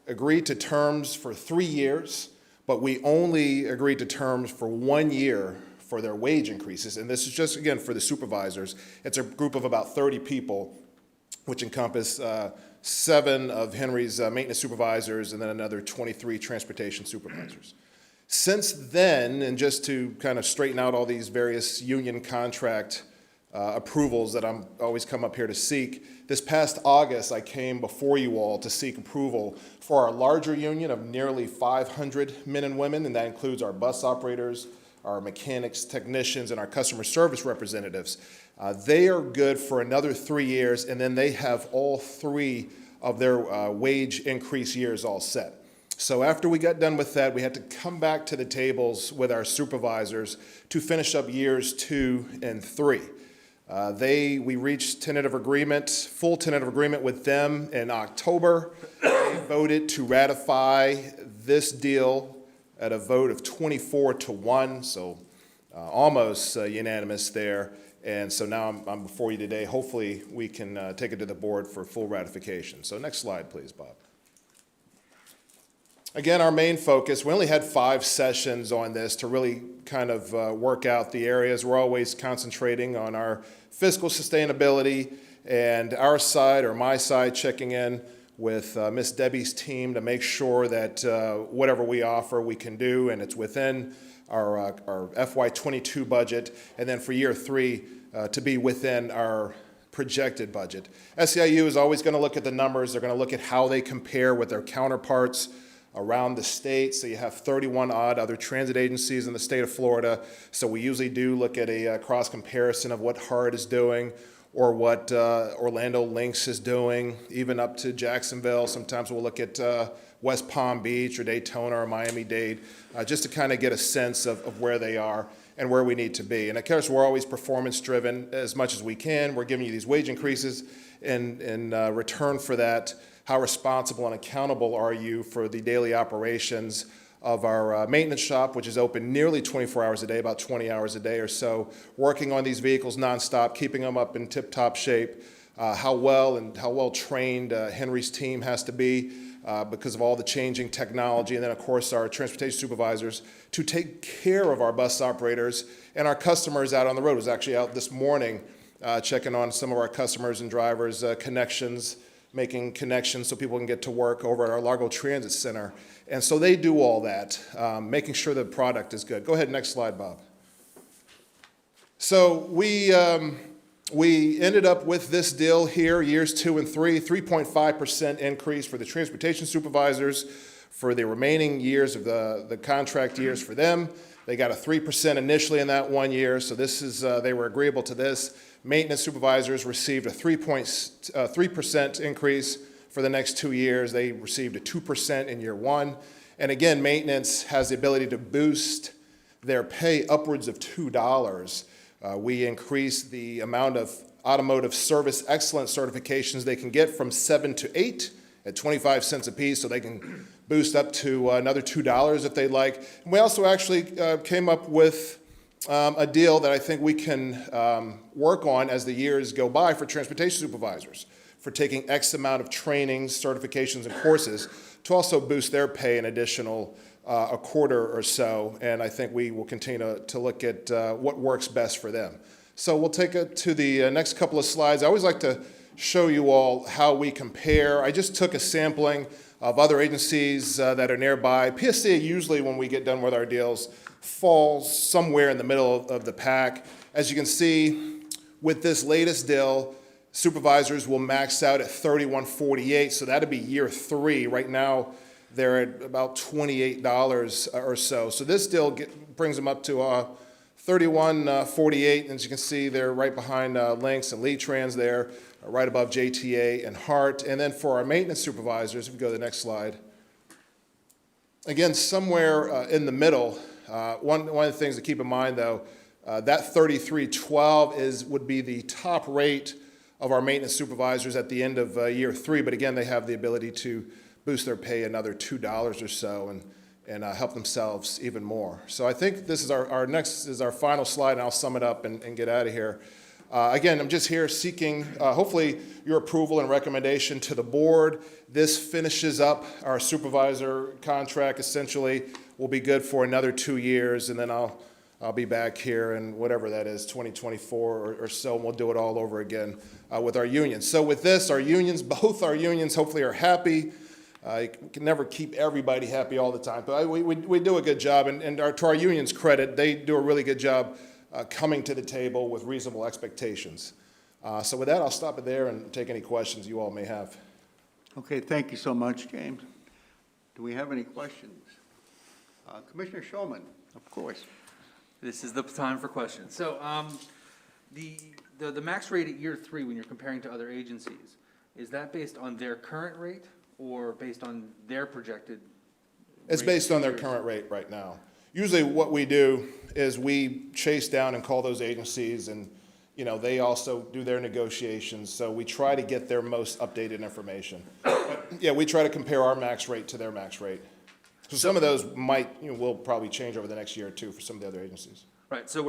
agreed to terms for 3 years, but we only agreed to terms for 1 year for their wage increases. And this is just, again, for the supervisors. It's a group of about 30 people, which encompass 7 of Henry's maintenance supervisors and then another 23 transportation supervisors. Since then, and just to kind of straighten out all these various union contract approvals that I'm always come up here to seek, this past August, I came before you all to seek approval for our larger union of nearly 500 men and women, and that includes our bus operators, our mechanics, technicians, and our customer service representatives. They are good for another 3 years, and then they have all 3 of their wage increase years all set. So after we got done with that, we had to come back to the tables with our supervisors to finish up years 2 and 3. We reached full tentative agreement with them in October. They voted to ratify this deal at a vote of 24-1, so almost unanimous there. And so now I'm before you today. Hopefully, we can take it to the board for full ratification. So next slide, please, Bob. Again, our main focus, we only had 5 sessions on this to really kind of work out the areas. We're always concentrating on our fiscal sustainability and our side, or my side, checking in with Miss Debbie's team to make sure that whatever we offer, we can do, and it's within our FY22 budget, and then for year 3, to be within our projected budget. SEIU is always going to look at the numbers. They're going to look at how they compare with their counterparts around the state. So you have 31 odd other transit agencies in the state of Florida. So we usually do look at a cross comparison of what HART is doing or what Orlando Lynx is doing, even up to Jacksonville. Sometimes we'll look at West Palm Beach or Daytona or Miami-Dade, just to kind of get a sense of where they are and where we need to be. And of course, we're always performance driven as much as we can. We're giving you these wage increases in return for that. How responsible and accountable are you for the daily operations of our maintenance shop, which is open nearly 24 hours a day, about 20 hours a day or so, working on these vehicles nonstop, keeping them up in tip-top shape, how well trained Henry's team has to be because of all the changing technology, and then of course our transportation supervisors to take care of our bus operators and our customers out on the road. I was actually out this morning checking on some of our customers and drivers' connections, making connections so people can get to work over at our Largo Transit Center. And so they do all that, making sure the product is good. Go ahead, next slide, Bob. So we ended up with this deal here, years 2 and 3, 3.5% increase for the transportation supervisors for the remaining years of the contract years for them. They got a 3% initially in that 1 year, so this is they were agreeable to this. Maintenance supervisors received a 3% increase for the next 2 years. They received a 2% in year 1. And again, maintenance has the ability to boost their pay upwards of $2. We increased the amount of automotive service excellence certifications they can get from 7 to 8 at 25 cents a piece, so they can boost up to another $2 if they'd like. And we also actually came up with a deal that I think we can work on as the years go by for transportation supervisors, for taking X amount of trainings, certifications, and courses to also boost their pay an additional a quarter or so. And I think we will continue to look at what works best for them. So we'll take it to the next couple of slides. I always like to show you all how we compare. I just took a sampling of other agencies that are nearby. PSTA usually, when we get done with our deals, falls somewhere in the middle of the pack. As you can see, with this latest deal, supervisors will max out at $31.48, so that'd be year 3. Right now, they're at about $28 or so. So this deal brings them up to $31.48, and as you can see, they're right behind Lynx and Lee Trans there, right above JTA and HART. And then for our maintenance supervisors, if we go to the next slide, again, somewhere in the middle. One of the things to keep in mind, though, that $33.12 would be the top rate of our maintenance supervisors at the end of year 3. But again, they have the ability to boost their pay another $2 or so and help themselves even more. So I think this is our next is our final slide, and I'll sum it up and get out of here. Again, I'm just here seeking, hopefully, your approval and recommendation to the board. This finishes up our supervisor contract, essentially. Will be good for another 2 years, and then I'll be back here in whatever that is, 2024 or so, and we'll do it all over again with our unions. So with this, both our unions hopefully are happy. You can never keep everybody happy all the time, but we do a good job, and to our unions' credit, they do a really good job coming to the table with reasonable expectations. So with that, I'll stop it there and take any questions you all may have. Okay, thank you so much, James. Do we have any questions? Commissioner Shulman, of course. This is the time for questions. So, the max rate at year 3, when you're comparing to other agencies, is that based on their current rate or based on their projected? It's rate based on their years? current rate right now. Usually what we do is we chase down and call those agencies, and, you know, they also do their negotiations, so we try to get their most updated information. But, yeah, we try to compare our max rate to their max rate. So some of those might, you know, will probably change over the next year or two for some of the other agencies. Right, so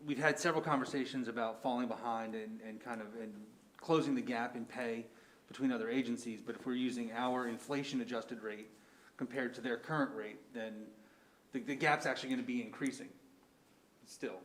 we've had several conversations about falling behind and kind of and closing the gap in pay between other agencies, but if we're using our inflation-adjusted rate compared to their current rate, then the gap's actually gonna be increasing still.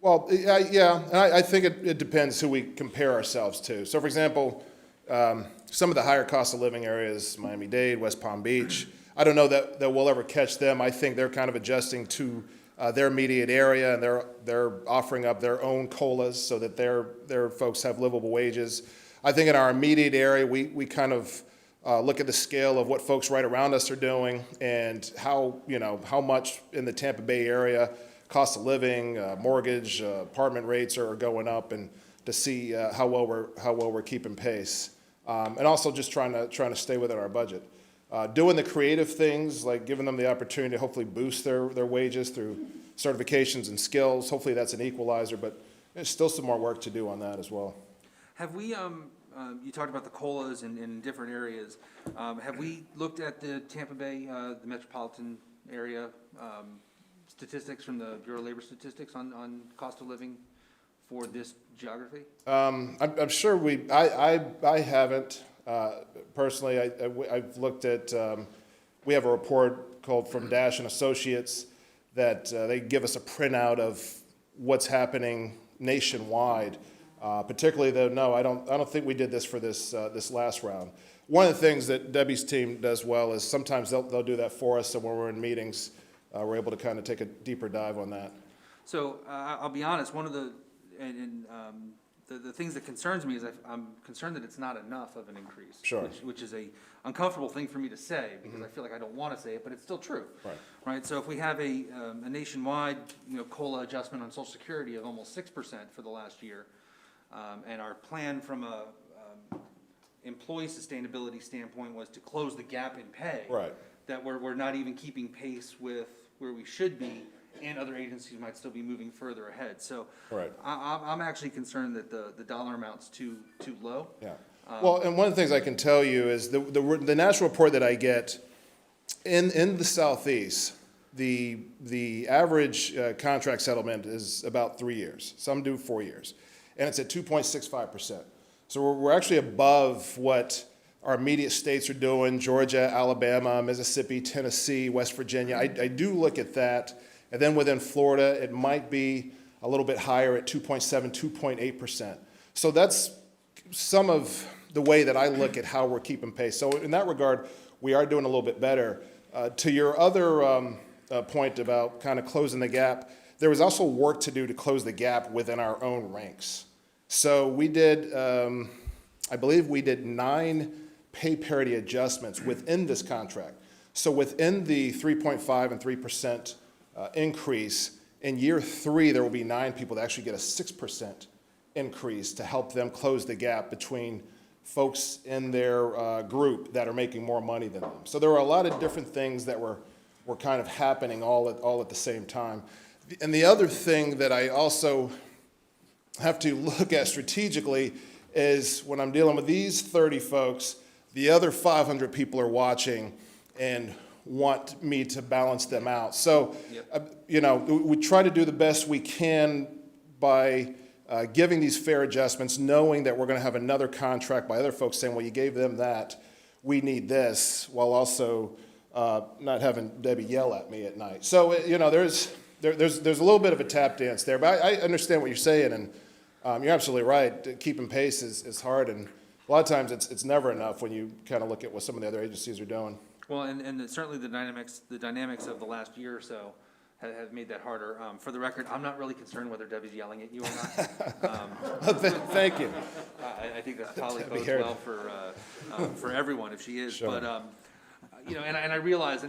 Well, yeah, and I think it depends who we compare ourselves to. So, for example, some of the higher cost of living areas, Miami-Dade, West Palm Beach, I don't know that we'll ever catch them. I think they're kind of adjusting to their immediate area, and they're offering up their own COLAs so that their folks have livable wages. I think in our immediate area, we kind of look at the scale of what folks right around us are doing and how much in the Tampa Bay area cost of living, mortgage, apartment rates are going up, and to see how well we're keeping pace, and also just trying to stay within our budget. Doing the creative things, like giving them the opportunity to hopefully boost their wages through certifications and skills. Hopefully that's an equalizer, but there's still some more work to do on that as well. Have we, you talked about the COLAs in different areas. Have we looked at the Tampa Bay, the metropolitan area, statistics from the Bureau of Labor Statistics on cost of living for this geography? I'm sure I haven't. Personally, I've looked at, we have a report called From Dash and Associates that they give us a printout of what's happening nationwide. Particularly though, no, I don't think we did this for this last round. One of the things that Debbie's team does well is sometimes they'll do that for us, so when we're in meetings, we're able to kind of take a deeper dive on that. So I'll be honest, one of the things that concerns me is I'm concerned that it's not enough of an increase. Sure. Which is a uncomfortable thing for me to say, because I feel like I don't want to say it, but it's still true. Right. Right, so if we have a nationwide, COLA adjustment on Social Security of almost 6% for the last year, and our plan from a employee sustainability standpoint was to close the gap in pay. Right. That we're not even keeping pace with where we should be, and other agencies might still be moving further ahead. So Right. I'm actually concerned that the dollar amount's too low. Yeah. Well, and one of the things I can tell you is the national report that I get in the Southeast, the average contract settlement is about 3 years. Some do 4 years, and it's at 2.65%. So we're actually above what our immediate states are doing: Georgia, Alabama, Mississippi, Tennessee, West Virginia. I do look at that. And then within Florida, it might be a little bit higher at 2.7, 2.8%. So that's some of the way that I look at how we're keeping pace. So in that regard, we are doing a little bit better. To your other point about kind of closing the gap, there was also work to do to close the gap within our own ranks. So we did, I believe we did 9 pay parity adjustments within this contract. So within the 3.5 and 3% increase, in year 3, there will be 9 people that actually get a 6% increase to help them close the gap between folks in their group that are making more money than them. So there were a lot of different things that were kind of happening all at the same time. And the other thing that I also have to look at strategically is when I'm dealing with these 30 folks, the other 500 people are watching and want me to balance them out. So, we try to do the best we can by giving these fair adjustments, knowing that we're going to have another contract by other folks saying, well, you gave them that, we need this, while also not having Debbie yell at me at night. So, there's a little bit of a tap dance there, but I understand what you're saying, and you're absolutely right. Keeping pace is hard, and a lot of times it's never enough when you kind of look at what some of the other agencies are doing. Well, and certainly the dynamics of the last year or so have made that harder. For the record, I'm not really concerned whether Debbie's yelling at you or not. Thank you. I think that probably bodes well for everyone if she is. Sure. But you know, and I realized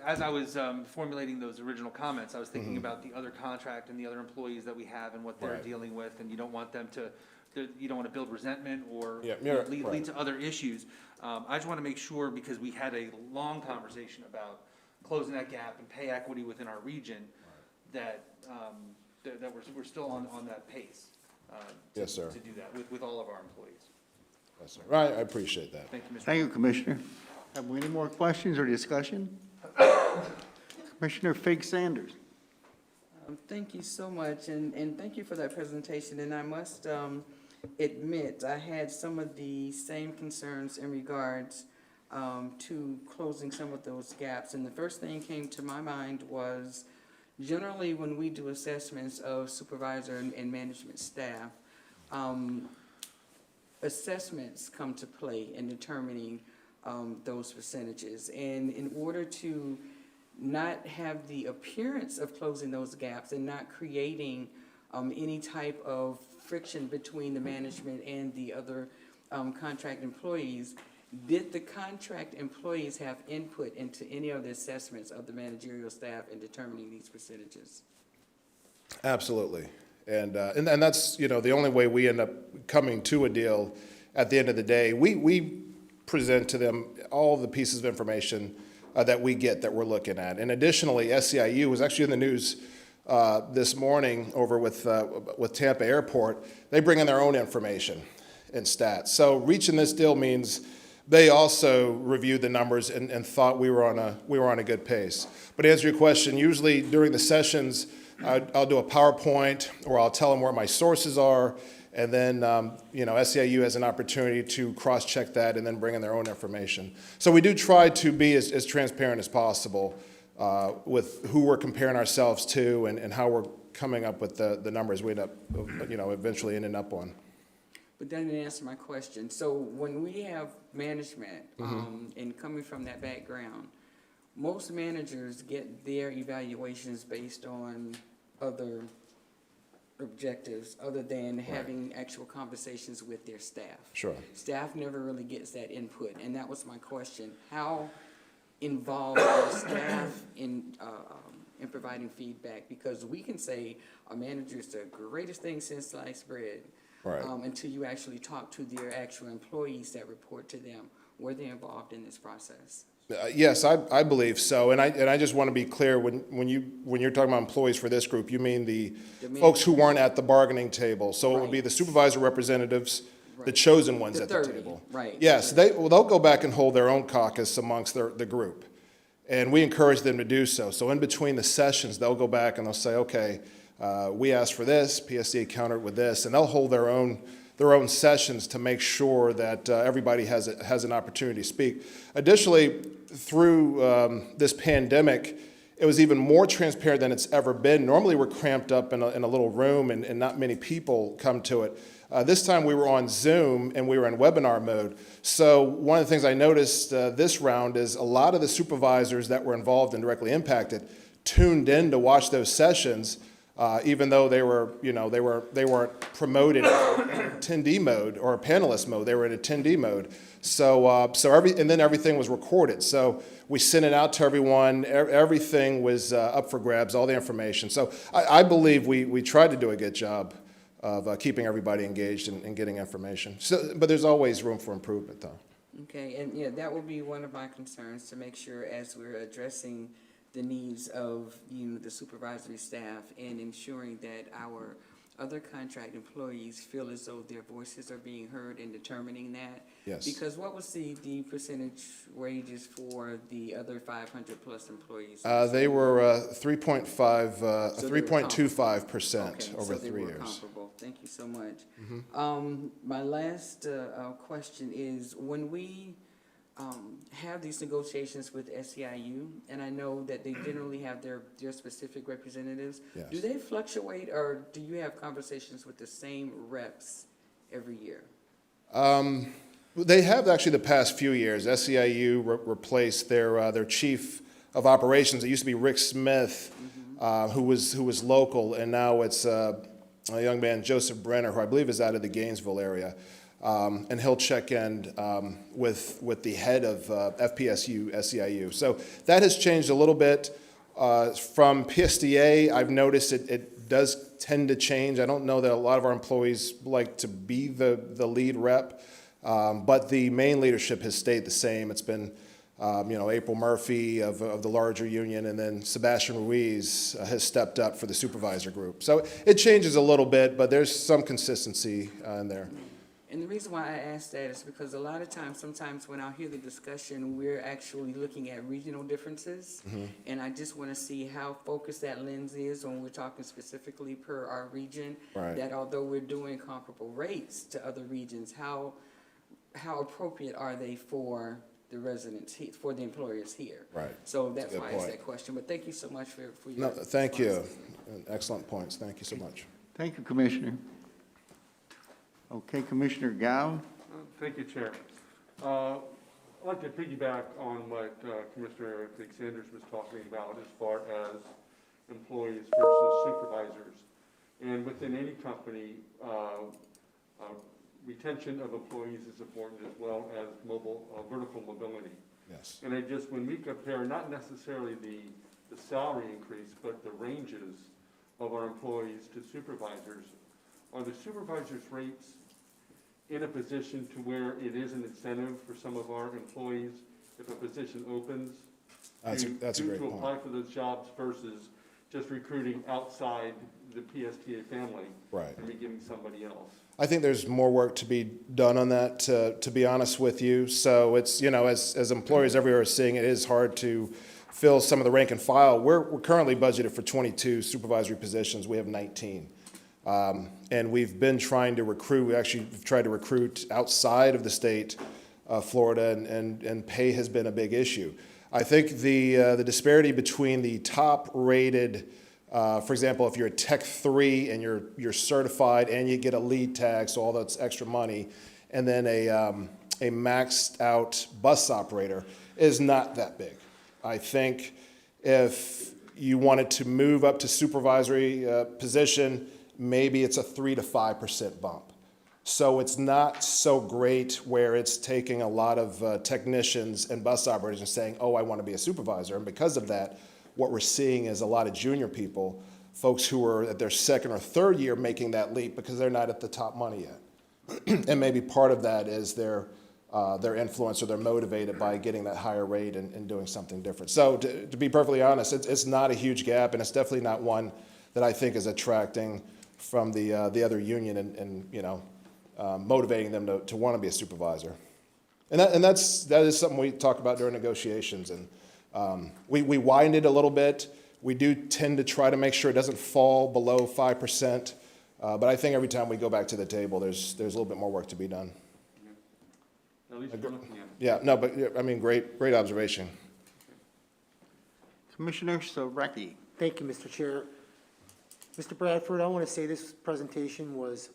as I was formulating those original comments, I was thinking about the other contract and the other employees that we have and what they're Right. dealing with, and you don't want them to, you don't want to build resentment or Yeah, you know, yeah, lead right. to other issues. I just want to make sure, because we had a long conversation about closing that gap and pay equity within our region, that, that we're still on that pace. Yes, sir. To do that with all of our employees. Yes, sir. Right, I appreciate that. Thank you, Mr. Thank you, Commissioner. Have we any more questions or discussion? Commissioner Fig Sanders. Thank you so much, and thank you for that presentation. And I must admit, I had some of the same concerns in regards to closing some of those gaps. And the first thing came to my mind was, generally when we do assessments of supervisor and management staff, assessments come to play in determining those percentages. And in order to not have the appearance of closing those gaps and not creating any type of friction between the management and the other contract employees, did the contract employees have input into any of the assessments of the managerial staff in determining these percentages? Absolutely. And that's, you know, the only way we end up coming to a deal at the end of the day. We present to them all the pieces of information that we get that we're looking at. And additionally, SEIU was actually in the news this morning over with Tampa Airport. They bring in their own information and stats. So reaching this deal means they also reviewed the numbers and thought we were on a good pace. But to answer your question, usually during the sessions, I'll do a PowerPoint or I'll tell them where my sources are, and then you know, SEIU has an opportunity to cross-check that and then bring in their own information. So we do try to be as transparent as possible with who we're comparing ourselves to and how we're coming up with the numbers we end up, you know, eventually ending up on. But that didn't answer my question. So when we have management and coming from that background, most managers get their evaluations based on other objectives other than having actual conversations with their staff. Sure. Staff never really gets that input, and that was my question. How involved is staff in providing feedback? Because we can say a manager is the greatest thing since sliced bread, Right. Until you actually talk to their actual employees that report to them. Were they involved in this process? Yes, I believe so, and I just want to be clear, when you're talking about employees for this group, you mean the folks who weren't at the bargaining table. So it would be the supervisor representatives, the chosen ones The at 30, the table. right. Yes, they'll go back and hold their own caucus amongst the group, and we encourage them to do so. So in between the sessions, they'll go back and they'll say, okay, we asked for this, PSDA countered with this, and they'll hold their own sessions to make sure that everybody has an opportunity to speak. Additionally, through this pandemic, it was even more transparent than it's ever been. Normally, we're cramped up in a little room and not many people come to it. This time we were on Zoom and we were in webinar mode. So one of the things I noticed this round is a lot of the supervisors that were involved and directly impacted tuned in to watch those sessions. Even though they weren't promoted in attendee mode or panelist mode, they were in attendee mode. And then everything was recorded. So we sent it out to everyone. Everything was up for grabs, all the information. So I believe we tried to do a good job of keeping everybody engaged and getting information. But there's always room for improvement, though. Okay, and yeah, that will be one of my concerns, to make sure as we're addressing the needs of the supervisory staff and ensuring that our other contract employees feel as though their voices are being heard in determining that. Yes. Because what was the percentage wages for the other 500 plus employees? They were 3.25% Okay, over so they 3 were years. comparable. Thank you so much. My last question is, when we have these negotiations with SEIU, and I know that they generally have their specific representatives, Yes. do they fluctuate, or do you have conversations with the same reps every year? They have actually the past few years. SEIU replaced their chief of operations. It used to be Rick Smith, who was local, and now it's a young man, Joseph Brenner, who I believe is out of the Gainesville area. and he'll check in with the head of FPSU SEIU. So that has changed a little bit. From PSDA, I've noticed it does tend to change. I don't know that a lot of our employees like to be the lead rep, but the main leadership has stayed the same. It's been April Murphy of the larger union, and then Sebastian Ruiz has stepped up for the supervisor group. So it changes a little bit, but there's some consistency in there. And the reason why I ask that is because a lot of times, sometimes when I hear the discussion, we're actually looking at regional differences. And I just want to see how focused that lens is when we're talking specifically per our region. Right. That although we're doing comparable rates to other regions, how appropriate are they for the residents, for the employers here? Right. So that's Good why I asked point. that question. But thank you so much for your No, thank you. responses. Excellent points. Thank you so much. Thank you, Commissioner. Okay, Commissioner Gao. Thank you, Chair. I'd like to piggyback on what Commissioner Sanders was talking about as far as employees versus supervisors. And within any company, retention of employees is important as well as vertical mobility. Yes. And when we compare not necessarily the salary increase, but the ranges of our employees to supervisors, are the supervisors' rates in a position to where it is an incentive for some of our employees if a position opens That's a great to point. apply for those jobs versus just recruiting outside the PSTA family Right. and be getting somebody else? I think there's more work to be done on that, to be honest with you. So it's, as employers everywhere are seeing, it is hard to fill some of the rank and file. We're currently budgeted for 22 supervisory positions. We have 19. And we've been trying to recruit. We actually tried to recruit outside of the state of Florida, and pay has been a big issue. I think the disparity between the top-rated, for example, if you're a Tech 3 and you're certified and you get a lead tag, so all that's extra money, and then a maxed out bus operator is not that big. I think if you wanted to move up to supervisory position, maybe it's a 3 to 5% bump. So it's not so great where it's taking a lot of technicians and bus operators and saying, oh, I want to be a supervisor. And because of that, what we're seeing is a lot of junior people, folks who are at their second or third year making that leap because they're not at the top money yet. And maybe part of that is their influence, or they're motivated by getting that higher rate and doing something different. So to be perfectly honest, it's not a huge gap, and it's definitely not one that I think is attracting from the other union and motivating them to want to be a supervisor. And that is something we talk about during negotiations. And we widened it a little bit. We do tend to try to make sure it doesn't fall below 5%. But I think every time we go back to the table, there's a little bit more work to be done. At least we're looking at it. Yeah, no, but I mean, great observation. Commissioner Sareki. Thank you, Mr. Chair. Mr. Bradford, I want to say this presentation was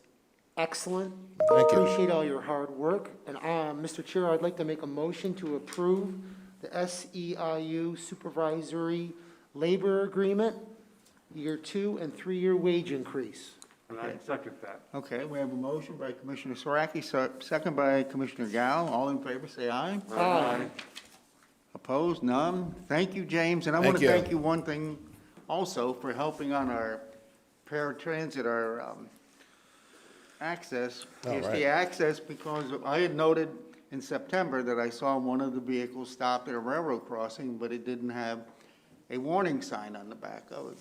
excellent. Thank you. Appreciate all your hard work. And, Mr. Chair, I'd like to make a motion to approve the SEIU Supervisory Labor Agreement, year 2 and 3-year wage increase. And I second that. Okay, we have a motion by Commissioner Sareki, second by Commissioner Gao. All in favor, say aye. Aye. Opposed? None? Thank you, James. And I want Thank to you. thank you one thing also for helping on our paratransit, our access, Oh, PST right. access, because I had noted in September that I saw one of the vehicles stopped at a railroad crossing, but it didn't have a warning sign on the back of it.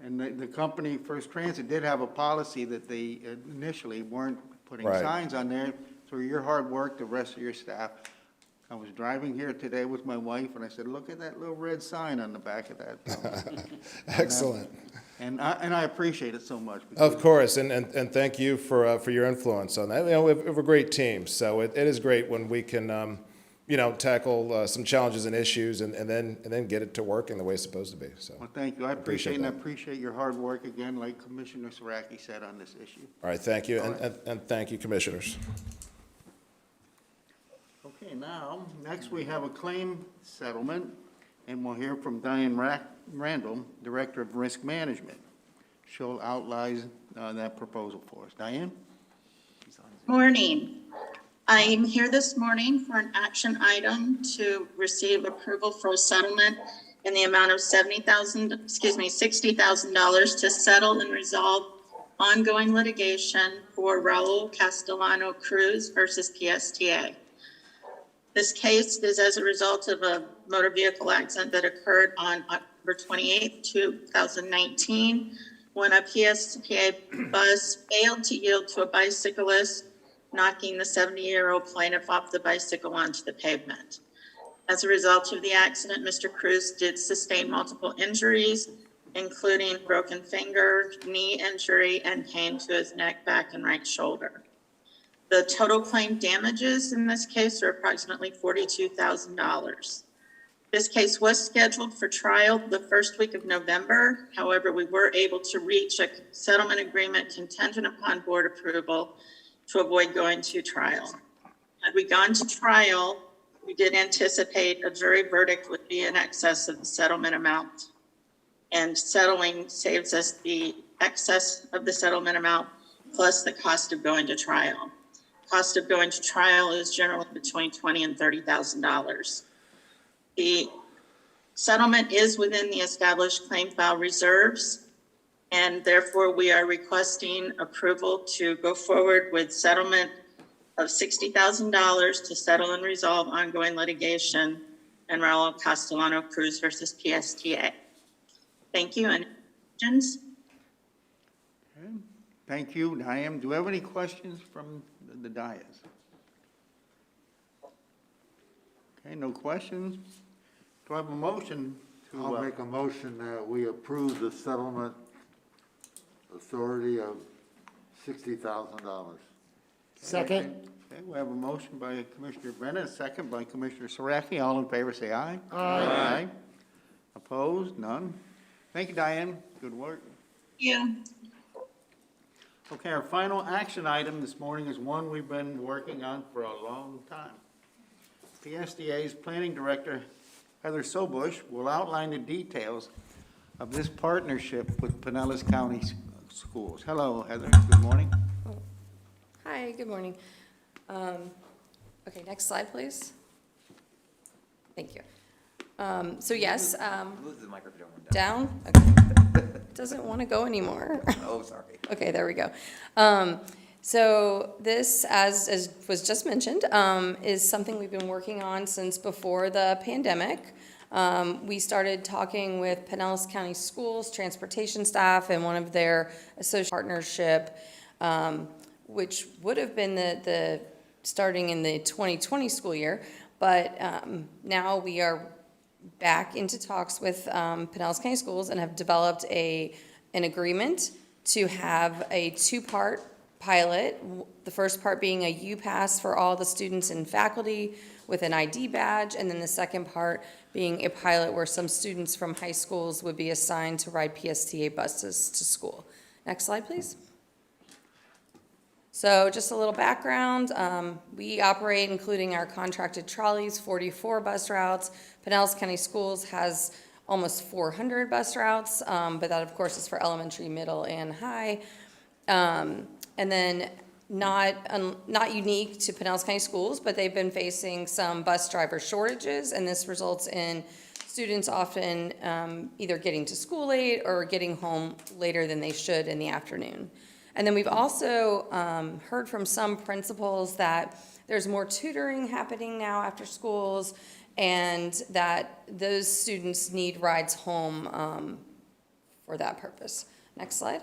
And the company, First Transit, did have a policy that they initially weren't putting Right. signs on there. Through your hard work, the rest of your staff, I was driving here today with my wife, and I said, look at that little red sign on the back of that. Excellent. And I appreciate it so much. Of course, and thank you for your influence on that. We have a great team, so it is great when we can, tackle some challenges and issues and then get it to working the way it's supposed to be, so. Well, thank you. I appreciate and I that. appreciate your hard work again, like Commissioner Sareki said on this issue. All right, thank you, All right. and thank you, commissioners. Okay, now, next we have a claim settlement, and we'll hear from Diane Randall, Director of Risk Management. She'll outline that proposal for us. Diane? He's on his Morning. I am here this morning for an action item to receive approval for a settlement in the amount of $60,000 to settle and resolve ongoing litigation for Raul Castellano Cruz versus PSTA. This case is as a result of a motor vehicle accident that occurred on October 28, 2019, when a PSTA bus failed to yield to a bicyclist, knocking the 70-year-old plaintiff off the bicycle onto the pavement. As a result of the accident, Mr. Cruz did sustain multiple injuries, including broken finger, knee injury, and pain to his neck, back, and right shoulder. The total claim damages in this case are approximately $42,000. This case was scheduled for trial the first week of November. However, we were able to reach a settlement agreement contingent upon board approval to avoid going to trial. Had we gone to trial, we did anticipate a jury verdict would be in excess of the settlement amount. And settling saves us the excess of the settlement amount plus the cost of going to trial. Cost of going to trial is generally between $20,000 and $30,000. The settlement is within the established claim file reserves, and therefore we are requesting approval to go forward with settlement of $60,000 to settle and resolve ongoing litigation in Raul Castellano Cruz versus PSTA. Thank you. And questions? Okay. Thank you, Diane. Do we have any questions from the dais? Okay, no questions. Do I have a motion to? I'll make a motion that we approve the settlement authority of $60,000. Second. Okay, we have a motion by Commissioner Bennett, a second by Commissioner Soraki. All in favor, say aye. Aye. Opposed? None. Thank you, Diane. Good work. Yeah. Okay, our final action item this morning is one we've been working on for a long time. PSDA's Planning Director, Heather Sobush, will outline the details of this partnership with Pinellas County Schools. Hello, Heather. Good morning. Hi, good morning. Okay, next slide, please. Thank you. So yes, Move the microphone down? Okay. Doesn't want to go anymore. Oh, sorry. Okay, there we go. So this, as was just mentioned, is something we've been working on since before the pandemic. We started talking with Pinellas County Schools, transportation staff, and one of their associate partnership, which would have been the starting in the 2020 school year, but now we are back into talks with Pinellas County Schools and have developed an agreement to have a two-part pilot. The first part being a U-Pass for all the students and faculty with an ID badge, and then the second part being a pilot where some students from high schools would be assigned to ride PSTA buses to school. Next slide, please. So just a little background, we operate, including our contracted trolleys, 44 bus routes. Pinellas County Schools has almost 400 bus routes, but that of course is for elementary, middle, and high. And then not unique to Pinellas County Schools, but they've been facing some bus driver shortages, and this results in students often either getting to school late or getting home later than they should in the afternoon. And then we've also heard from some principals that there's more tutoring happening now after schools, and that those students need rides home for that purpose. Next slide.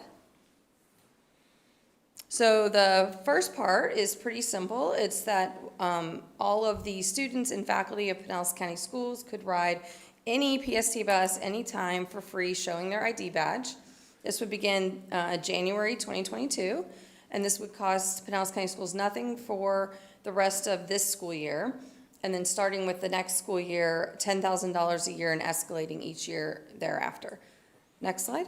So the first part is pretty simple. It's that all of the students and faculty of Pinellas County Schools could ride any PST bus anytime for free, showing their ID badge. This would begin January 2022, and this would cost Pinellas County Schools nothing for the rest of this school year. And then starting with the next school year, $10,000 a year and escalating each year thereafter. Next slide.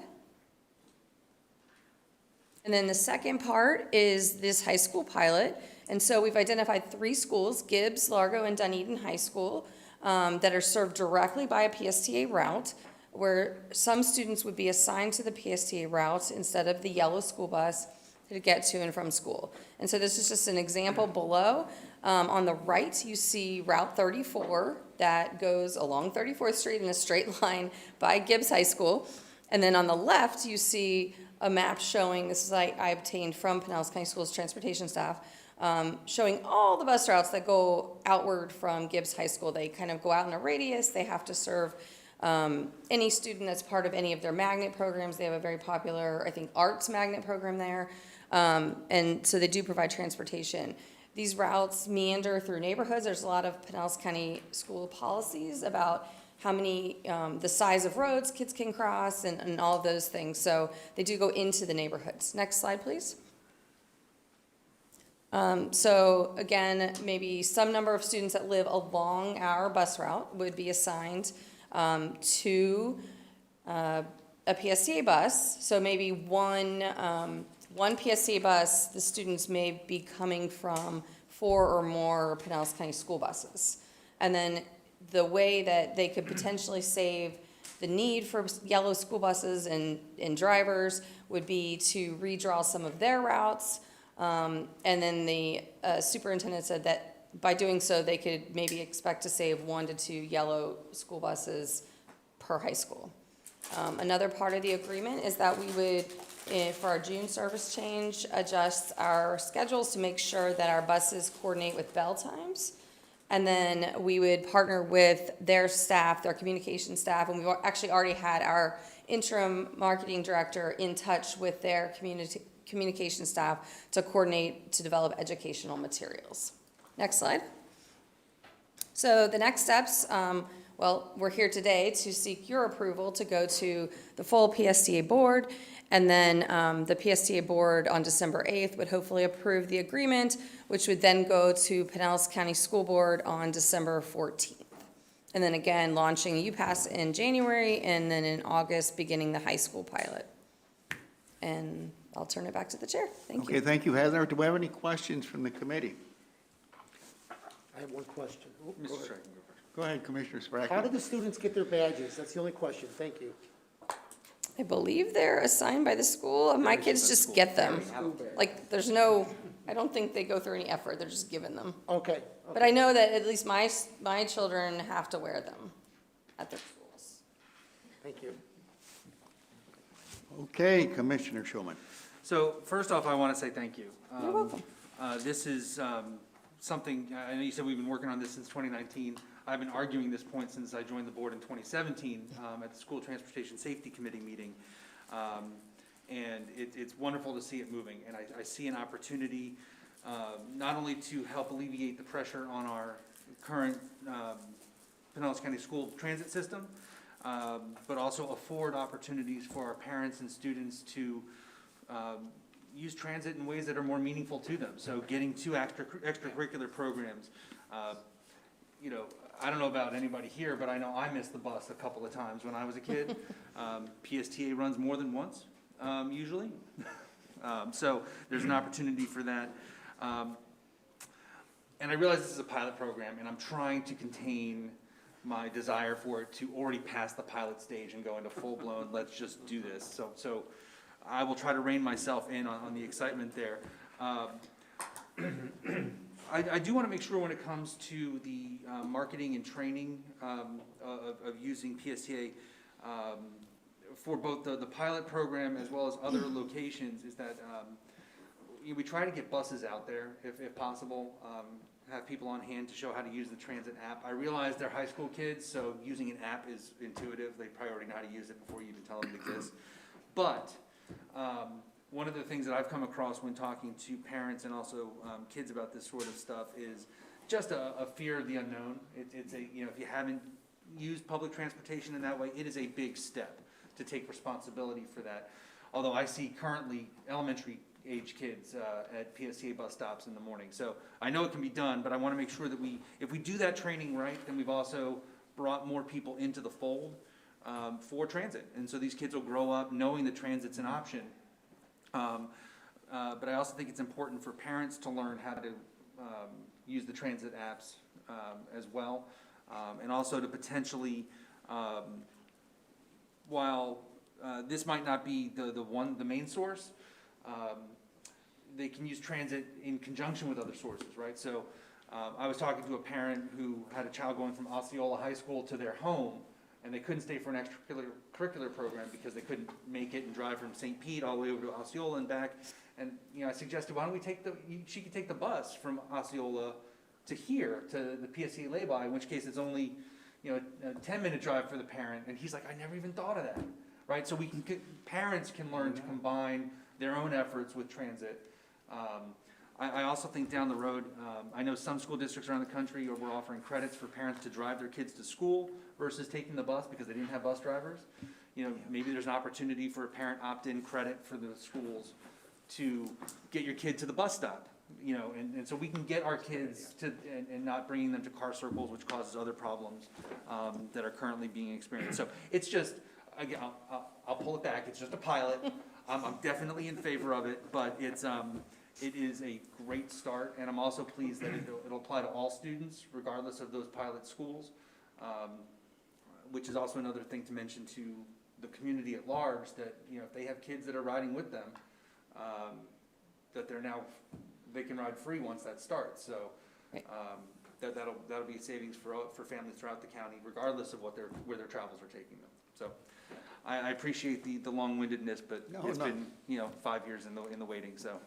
And then the second part is this high school pilot. And so we've identified 3 schools, Gibbs, Largo, and Dunedin High School, that are served directly by a PSTA route, where some students would be assigned to the PSTA route instead of the yellow school bus to to get to and from school. And so this is just an example below. On the right, you see Route 34 that goes along 34th Street in a straight line by Gibbs High School. And then on the left, you see a map showing, this is I obtained from Pinellas County Schools transportation staff, showing all the bus routes that go outward from Gibbs High School. They kind of go out in a radius. They have to serve any student that's part of any of their magnet programs. They have a very popular, I think, arts magnet program there. And so they do provide transportation. These routes meander through neighborhoods. There's a lot of Pinellas County school policies about how many, the size of roads kids can cross and all of those things. So they do go into the neighborhoods. Next slide, please. So again, maybe some number of students that live along our bus route would be assigned to a PSTA bus. So maybe one PSTA bus, the students may be coming from 4 or more Pinellas County school buses. And then the way that they could potentially save the need for yellow school buses and drivers would be to redraw some of their routes. And then the superintendent said that by doing so, they could maybe expect to save 1 to 2 yellow school buses per high school. Another part of the agreement is that we would, for our June service change, adjust our schedules to make sure that our buses coordinate with bell times. And then we would partner with their staff, their communication staff, and we've actually already had our interim marketing director in touch with their communication staff to coordinate to develop educational materials. Next slide. So the next steps, well, we're here today to seek your approval to go to the full PSTA board, and then the PSTA board on December 8th would hopefully approve the agreement, which would then go to Pinellas County School Board on December 14th. And then again, launching UPass in January, and then in August, beginning the high school pilot. And I'll turn it back to the chair. Thank you. Okay, thank you, Heather. Do we have any questions from the committee? I have one question. Oh, Mr. go ahead. Strickland. Go ahead, Commissioner Sprackey. How did the students get their badges? That's the only question. Thank you. I believe they're assigned by the school. My kids just get them. Like, there's no, I don't think they go through any effort. They're just given them. Okay. But I know that at least my children have to wear them at their schools. Thank you. Okay, Commissioner Schulman. So first off, I want to say thank you. You're welcome. This is something, I know you said we've been working on this since 2019. I've been arguing this point since I joined the board in 2017 at the School Transportation Safety Committee meeting. And it's wonderful to see it moving. And I see an opportunity not only to help alleviate the pressure on our current Pinellas County school transit system, but also afford opportunities for our parents and students to use transit in ways that are more meaningful to them. So getting to extracurricular programs. You know, I don't know about anybody here, but I know I missed the bus a couple of times when I was a kid. PSTA runs more than once, usually. So there's an opportunity for that. And I realize this is a pilot program, and I'm trying to contain my desire for it to already pass the pilot stage and go into full-blown, let's just do this. So I will try to rein myself in on the excitement there. I do want to make sure when it comes to the marketing and training of using PSTA for both the pilot program as well as other locations is that we try to get buses out there if possible, have people on hand to show how to use the transit app. I realize they're high school kids, so using an app is intuitive. They probably already know how to use it before you even tell them it exists. But one of the things that I've come across when talking to parents and also kids about this sort of stuff is just a fear of the unknown. It's a, you know, if you haven't used public transportation in that way, it is a big step to take responsibility for that. Although I see currently elementary age kids at PSTA bus stops in the morning. So I know it can be done, but I want to make sure that if we do that training right, then we've also brought more people into the fold for transit. And so these kids will grow up knowing that transit's an option. But I also think it's important for parents to learn how to use the transit apps as well. And also to potentially, while this might not be the main source, they can use transit in conjunction with other sources, right? So I was talking to a parent who had a child going from Osceola High School to their home, and they couldn't stay for an extracurricular program because they couldn't make it and drive from St. Pete all the way over to Osceola and back. And, I suggested, why don't we she could take the bus from Osceola to here, to the PSC lay-by, in which case it's only, a 10-minute drive for the parent. And he's like, I never even thought of that, right? So parents can learn to combine their own efforts with transit. I also think down the road, I know some school districts around the country we're offering credits for parents to drive their kids to school versus taking the bus because they didn't have bus drivers. Maybe there's an opportunity for a parent opt-in credit for the schools to get your kid to the bus stop. And so we can get our kids to, and not bringing them to car circles, which causes other problems that are currently being experienced. So it's just, again, I'll pull it back, it's just a pilot. I'm definitely in favor of it, but it is a great start, and I'm also pleased that it'll apply to all students, regardless of those pilot schools, which is also another thing to mention to the community at large, that, if they have kids that are riding with them, that they can ride free once that starts. So that'll be a savings for families throughout the county, regardless of where their travels are taking them. So I appreciate the long-windedness, but it's been 5 years in the waiting, so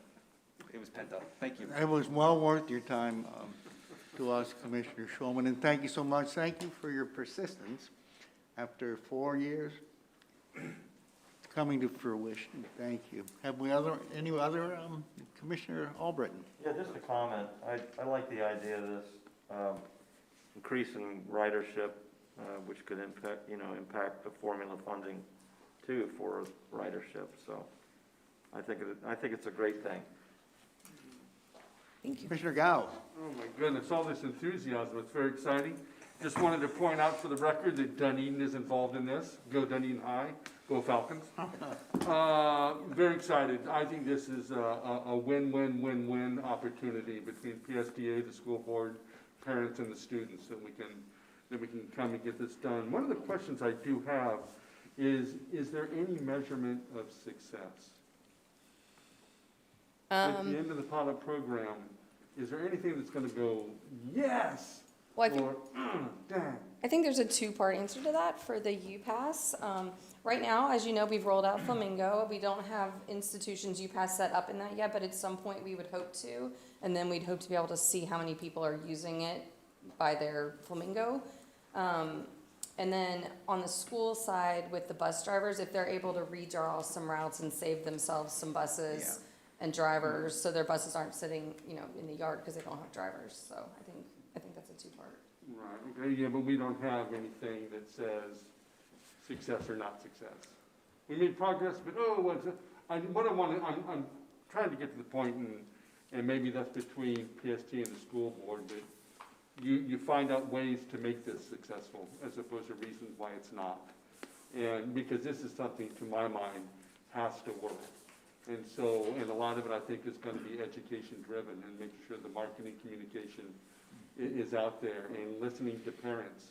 it was pent up. Thank you. It was well worth your time to us, Commissioner Schulman, and thank you so much. Thank you for your persistence. After 4 years, it's coming to fruition. Thank you. Any other, Commissioner Albritton? Yeah, just a comment. I like the idea of this increasing ridership, which could impact the formula funding too for ridership. So I think it's a great thing. Thank you. Commissioner Gao? Oh, my goodness, all this enthusiasm, it's very exciting. Just wanted to point out for the record that Dunedin is involved in this. Go Dunedin High, go Falcons. Very excited. I think this is a win-win-win-win opportunity between PSTA, the school board, parents, and the students, that we can come and get this done. One of the questions I do have is there any measurement of success? At the end of the pilot program, is there anything that's going to go, yes, Well, or dang? I think there's a two-part answer to that for the UPass. Right now, as you know, we've rolled out Flamingo. We don't have institutions UPass set up in that yet, but at some point we would hope to. And then we'd hope to be able to see how many people are using it by their Flamingo. And then on the school side with the bus drivers, if they're able to redraw some routes and save themselves some buses and drivers, so their buses aren't sitting, in the yard because they don't have drivers. So I think that's a two-part. Right, okay, yeah, but we don't have anything that says success or not success. We made progress, but I'm trying to get to the point, and maybe that's between PST and the school board, but you find out ways to make this successful as opposed to reasons why it's not. And because this is something, to my mind, has to work. And so, and a lot of it, I think, is going to be education driven, and making sure the marketing communication is out there, and listening to parents,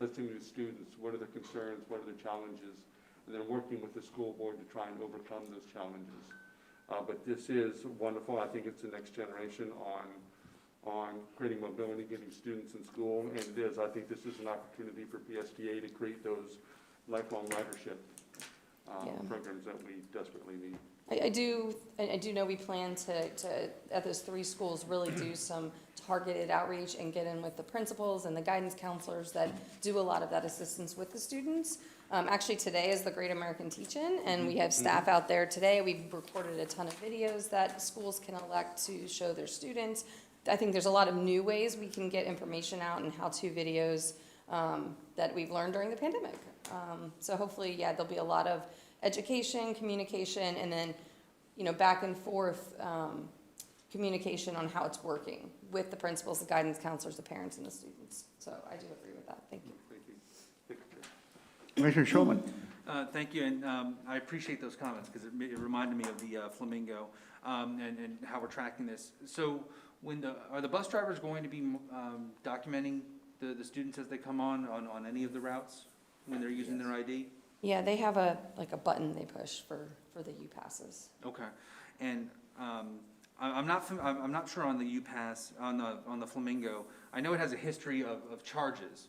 listening to students, what are their concerns, what are their challenges, and then working with the school board to try and overcome those challenges. But this is wonderful. I think it's the next generation on creating mobility, getting students in school, and it is. I think this is an opportunity for PSTA to create those lifelong ridership programs that we desperately need. I do know we plan to, at those 3 schools, really do some targeted outreach and get in with the principals and the guidance counselors that do a lot of that assistance with the students. Actually, today is the Great American Teach-In, and we have staff out there today. We've recorded a ton of videos that schools can elect to show their students. I think there's a lot of new ways we can get information out and how-to videos that we've learned during the pandemic. So hopefully, there'll be a lot of education, communication, and then, back and forth communication on how it's working with the principals, the guidance counselors, the parents, and the students. So I do agree with that. Thank you. Thank you. Commissioner Schulman? Thank you, and I appreciate those comments because it reminded me of the Flamingo and how we're tracking this. So are the bus drivers going to be documenting the students as they come on any of the routes when they're using their ID? Yeah, they have a button they push for the UPasses. Okay, and I'm not sure on the UPass, on the Flamingo. I know it has a history of charges.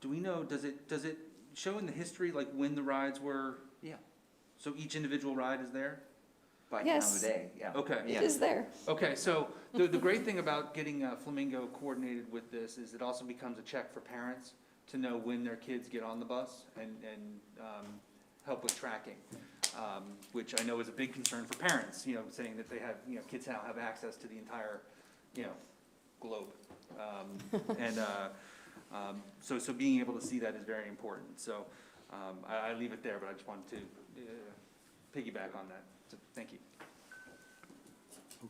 Do we know, does it show in the history, like when the rides were? Yeah. So each individual ride is there? By time Yes. of day, yeah. Okay. It is there. Okay, so the great thing about getting Flamingo coordinated with this is it also becomes a check for parents to know when their kids get on the bus and help with tracking, which I know is a big concern for parents, saying that they have, kids now have access to the entire, globe. So being able to see that is very important. So I leave it there, but I just wanted to piggyback on that. So thank you.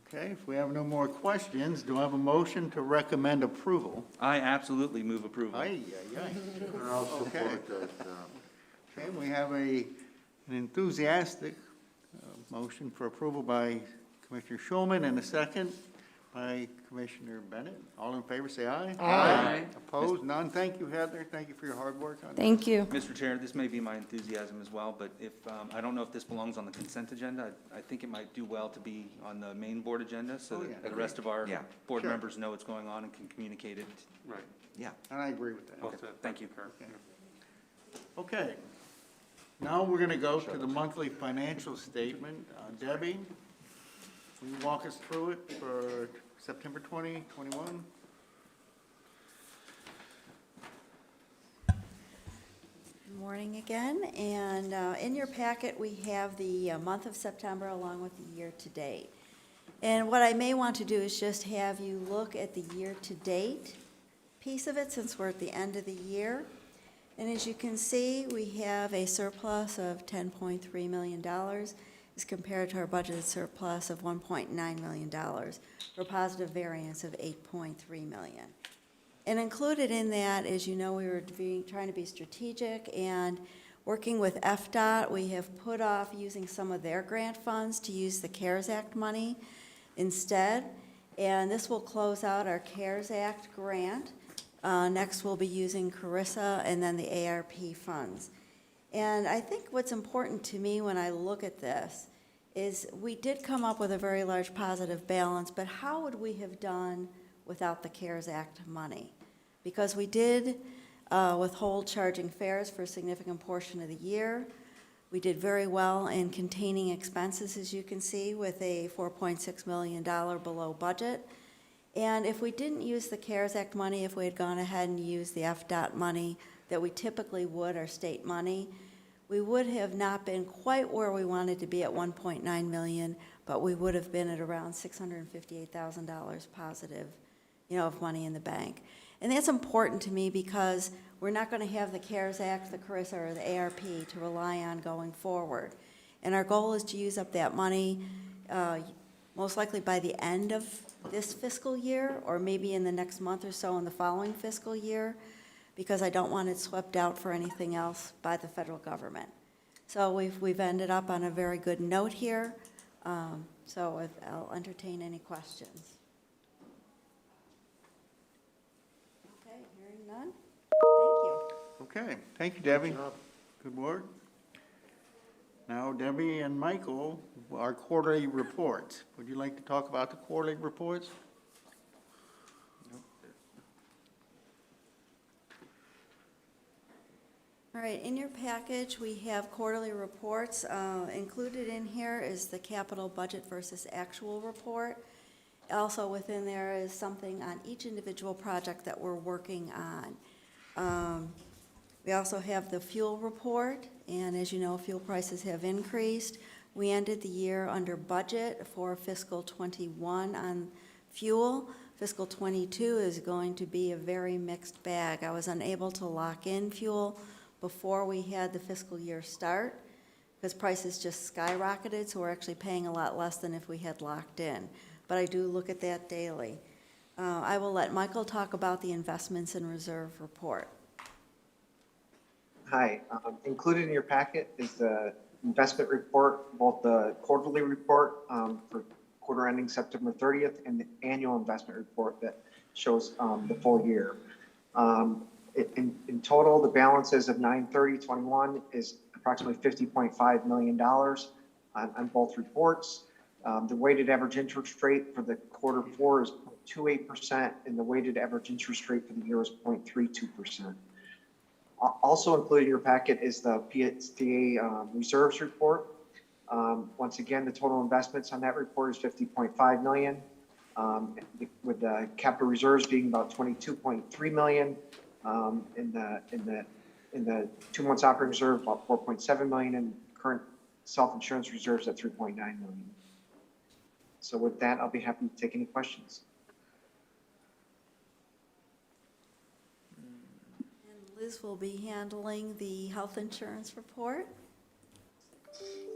Okay, if we have no more questions, do I have a motion to recommend approval? I absolutely move approval. Aye, aye, aye. And I'll support that. Okay, we have an enthusiastic motion for approval by Commissioner Schulman and a second by Commissioner Bennett. All in favor, say aye. Aye. Opposed? None. Thank you, Heather. Thank you for your hard work on this. Thank you. Mr. Chair, this may be my enthusiasm as well, but if, I don't know if this belongs on the consent agenda. I think it might do well to be on the main board agenda so Oh, that yeah. the rest of our Yeah. board Sure. members know what's going on and can communicate it. Right. Yeah. And I agree with that. Okay. Thank you. Okay. Now we're going to go to the monthly financial statement. Debbie, will you walk us through it for September 2021? Good morning again, and in your packet, we have the month of September along with the year-to-date. And what I may want to do is just have you look at the year-to-date piece of it, since we're at the end of the year. And as you can see, we have a surplus of $10.3 million as compared to our budgeted surplus of $1.9 million, for a positive variance of $8.3 million. And included in that, as you know, we were trying to be strategic and working with FDOT. We have put off using some of their grant funds to use the CARES Act money instead. And this will close out our CARES Act grant. Next, we'll be using Carissa and then the ARP funds. And I think what's important to me when I look at this is we did come up with a very large positive balance, but how would we have done without the CARES Act money? Because we did withhold charging fares for a significant portion of the year. We did very well in containing expenses, as you can see, with a $4.6 million below budget. And if we didn't use the CARES Act money, if we had gone ahead and used the FDOT money that we typically would, our state money, we would have not been quite where we wanted to be at $1.9 million, but we would have been at around $658,000 positive, of money in the bank. And that's important to me because we're not going to have the CARES Act, the Carissa, or the ARP to rely on going forward. And our goal is to use up that money most likely by the end of this fiscal year, or maybe in the next month or so in the following fiscal year, because I don't want it swept out for anything else by the federal government. So we've ended up on a very good note here. So I'll entertain any questions. Okay, hearing none. Thank you. Okay, thank you, Debbie. Good work. Now, Debbie and Michael, our quarterly reports. Would you like to talk about the quarterly reports? All right, in your package, we have quarterly reports. Included in here is the capital budget versus actual report. Also within there is something on each individual project that we're working on. We also have the fuel report, and as you know, fuel prices have increased. We ended the year under budget for fiscal '21 on fuel. Fiscal '22 is going to be a very mixed bag. I was unable to lock in fuel before we had the fiscal year start because prices just skyrocketed, so we're actually paying a lot less than if we had locked in. But I do look at that daily. I will let Michael talk about the investments and reserve report. Hi, included in your packet is the investment report, both the quarterly report for quarter ending September 30th and the annual investment report that shows the full year. In total, the balances of 9/30/21 is approximately $50.5 million on both reports. The weighted average interest rate for the quarter 4 is 0.28%, and the weighted average interest rate for the year is 0.32%. Also included in your packet is the PSTA reserves report. Once again, the total investments on that report is $50.5 million, with the capital reserves being about $22.3 million. In the 2 months operating reserve, about $4.7 million, and current self-insurance reserves at $3.9 million. So with that, I'll be happy to take any questions. And Liz will be handling the health insurance report.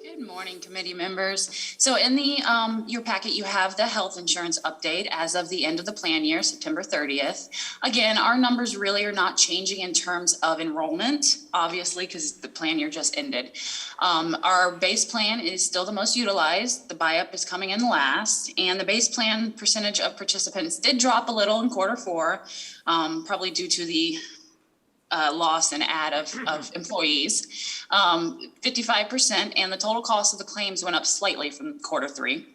Good morning, committee members. So in the your packet, you have the health insurance update as of the end of the plan year, September 30th. Again, our numbers really are not changing in terms of enrollment, obviously, because the plan year just ended. Our base plan is still the most utilized. The buy-up is coming in last, and the base plan percentage of participants did drop a little in quarter 4, probably due to the loss and add of employees, 55%, and the total cost of the claims went up slightly from quarter 3.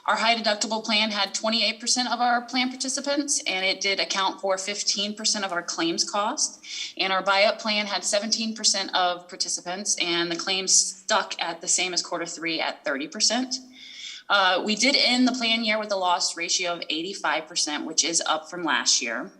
Our high deductible plan had 28% of our plan participants, and it did account for 15% of our claims cost. And our buy-up plan had 17% of participants, and the claims stuck at the same as quarter 3 at 30%. We did end the plan year with a loss ratio of 85%, which is up from last year.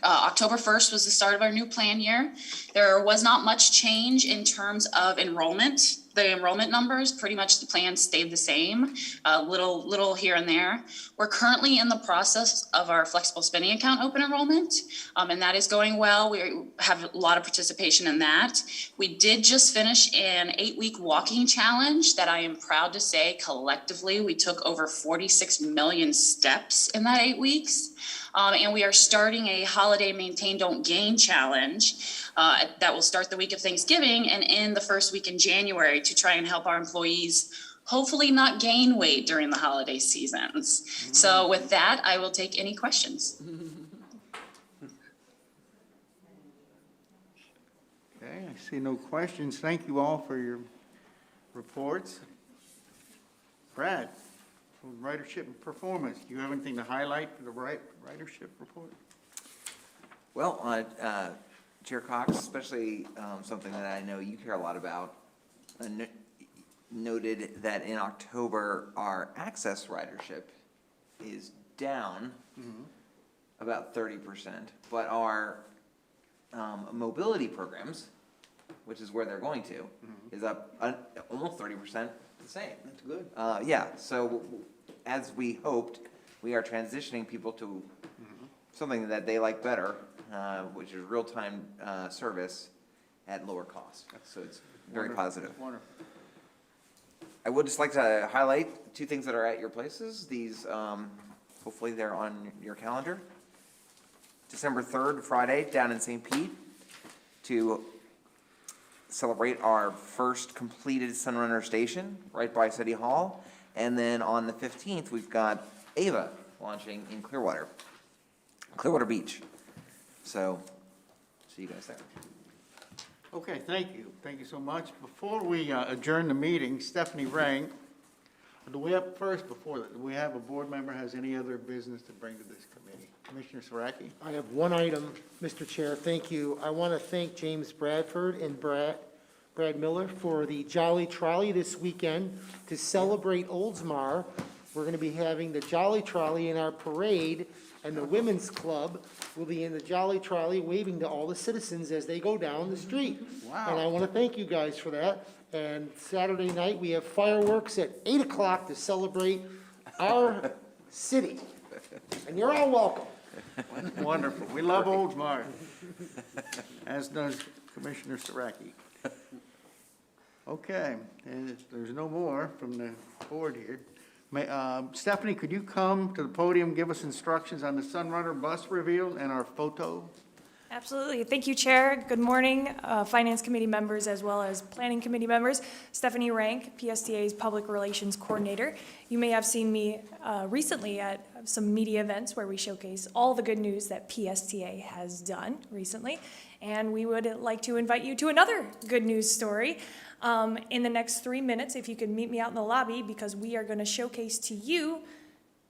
October 1st was the start of our new plan year. There was not much change in terms of enrollment. The enrollment numbers, pretty much the plan stayed the same, little here and there. We're currently in the process of our flexible spending account open enrollment, and that is going well. We have a lot of participation in that. We did just finish an 8-week walking challenge that I am proud to say collectively we took over 46 million steps in that 8 weeks. And we are starting a holiday maintain don't gain challenge that will start the week of Thanksgiving and end the first week in January to try and help our employees hopefully not gain weight during the holiday seasons. So with that, I will take any questions. Okay, I see no questions. Thank you all for your reports. Brad, from ridership and performance, do you have anything to highlight for the ridership report? Well, Chair Cox, especially something that I know you care a lot about, noted that in October, our access ridership is down about 30%, but our mobility programs, which is where they're going to, is up almost 30% the same. That's good. Yeah, so as we hoped, we are transitioning people to something that they like better, which is real-time service at lower cost. So it's very positive. Wonderful. I would just like to highlight 2 things that are at your places. These, hopefully they're on your calendar. December 3rd, Friday, down in St. Pete, to celebrate our first completed Sunrunner station right by City Hall. And then on the 15th, we've got Ava launching in Clearwater Beach. So, see you guys there. Okay, thank you. Thank you so much. Before we adjourn the meeting, Stephanie Rang, do we have a board member has any other business to bring to this committee? Commissioner Saraki? I have one item, Mr. Chair. Thank you. I want to thank James Bradford and Brad Miller for the Jolly Trolley this weekend to celebrate Oldsmar. We're going to be having the Jolly Trolley in our parade, and the Women's Club will be in the Jolly Trolley waving to all the citizens as they go down the street. Wow. And I want to thank you guys for that. And Saturday night, we have fireworks at 8 o'clock to celebrate our city. And you're all welcome. Wonderful. We love Oldsmar, as does Commissioner Saraki. Okay, and if there's no more from the board here. Stephanie, could you come to the podium, give us instructions on the Sunrunner bus reveal and our photo Absolutely. Thank you, Chair. Good morning, Finance Committee members as well as Planning Committee members. Stephanie Rank, PSTA's Public Relations Coordinator. You may have seen me recently at some media events where we showcase all the good news that PSTA has done recently. And we would like to invite you to another good news story in the next 3 minutes, if you could meet me out in the lobby, because we are going to showcase to you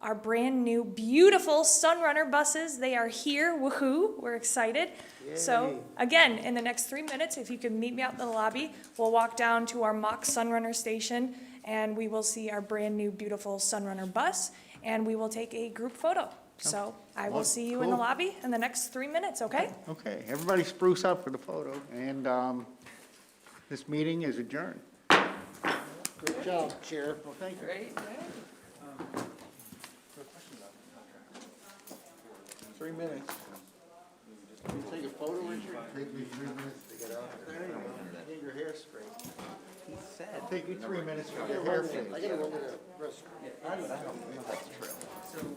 our brand new, beautiful Sunrunner buses. They are here, woohoo, we're excited. So again, in the next 3 minutes, if you can meet me out in the lobby, we'll walk down to our mock Sunrunner station and we will see our brand new, beautiful Sunrunner bus and we will take a group photo. So I will see you in the lobby in the next 3 minutes, okay? Okay, everybody spruce up for the photo, and this meeting is adjourned. Good job, Chair. Well, thank you. Great. 3 minutes. Can you take a photo, Richard? Take me 3 minutes to get out There you go. Get your hair straight. He said. Take you 3 minutes to get your hair fixed. I gotta run to the restroom. I don't know if that's true.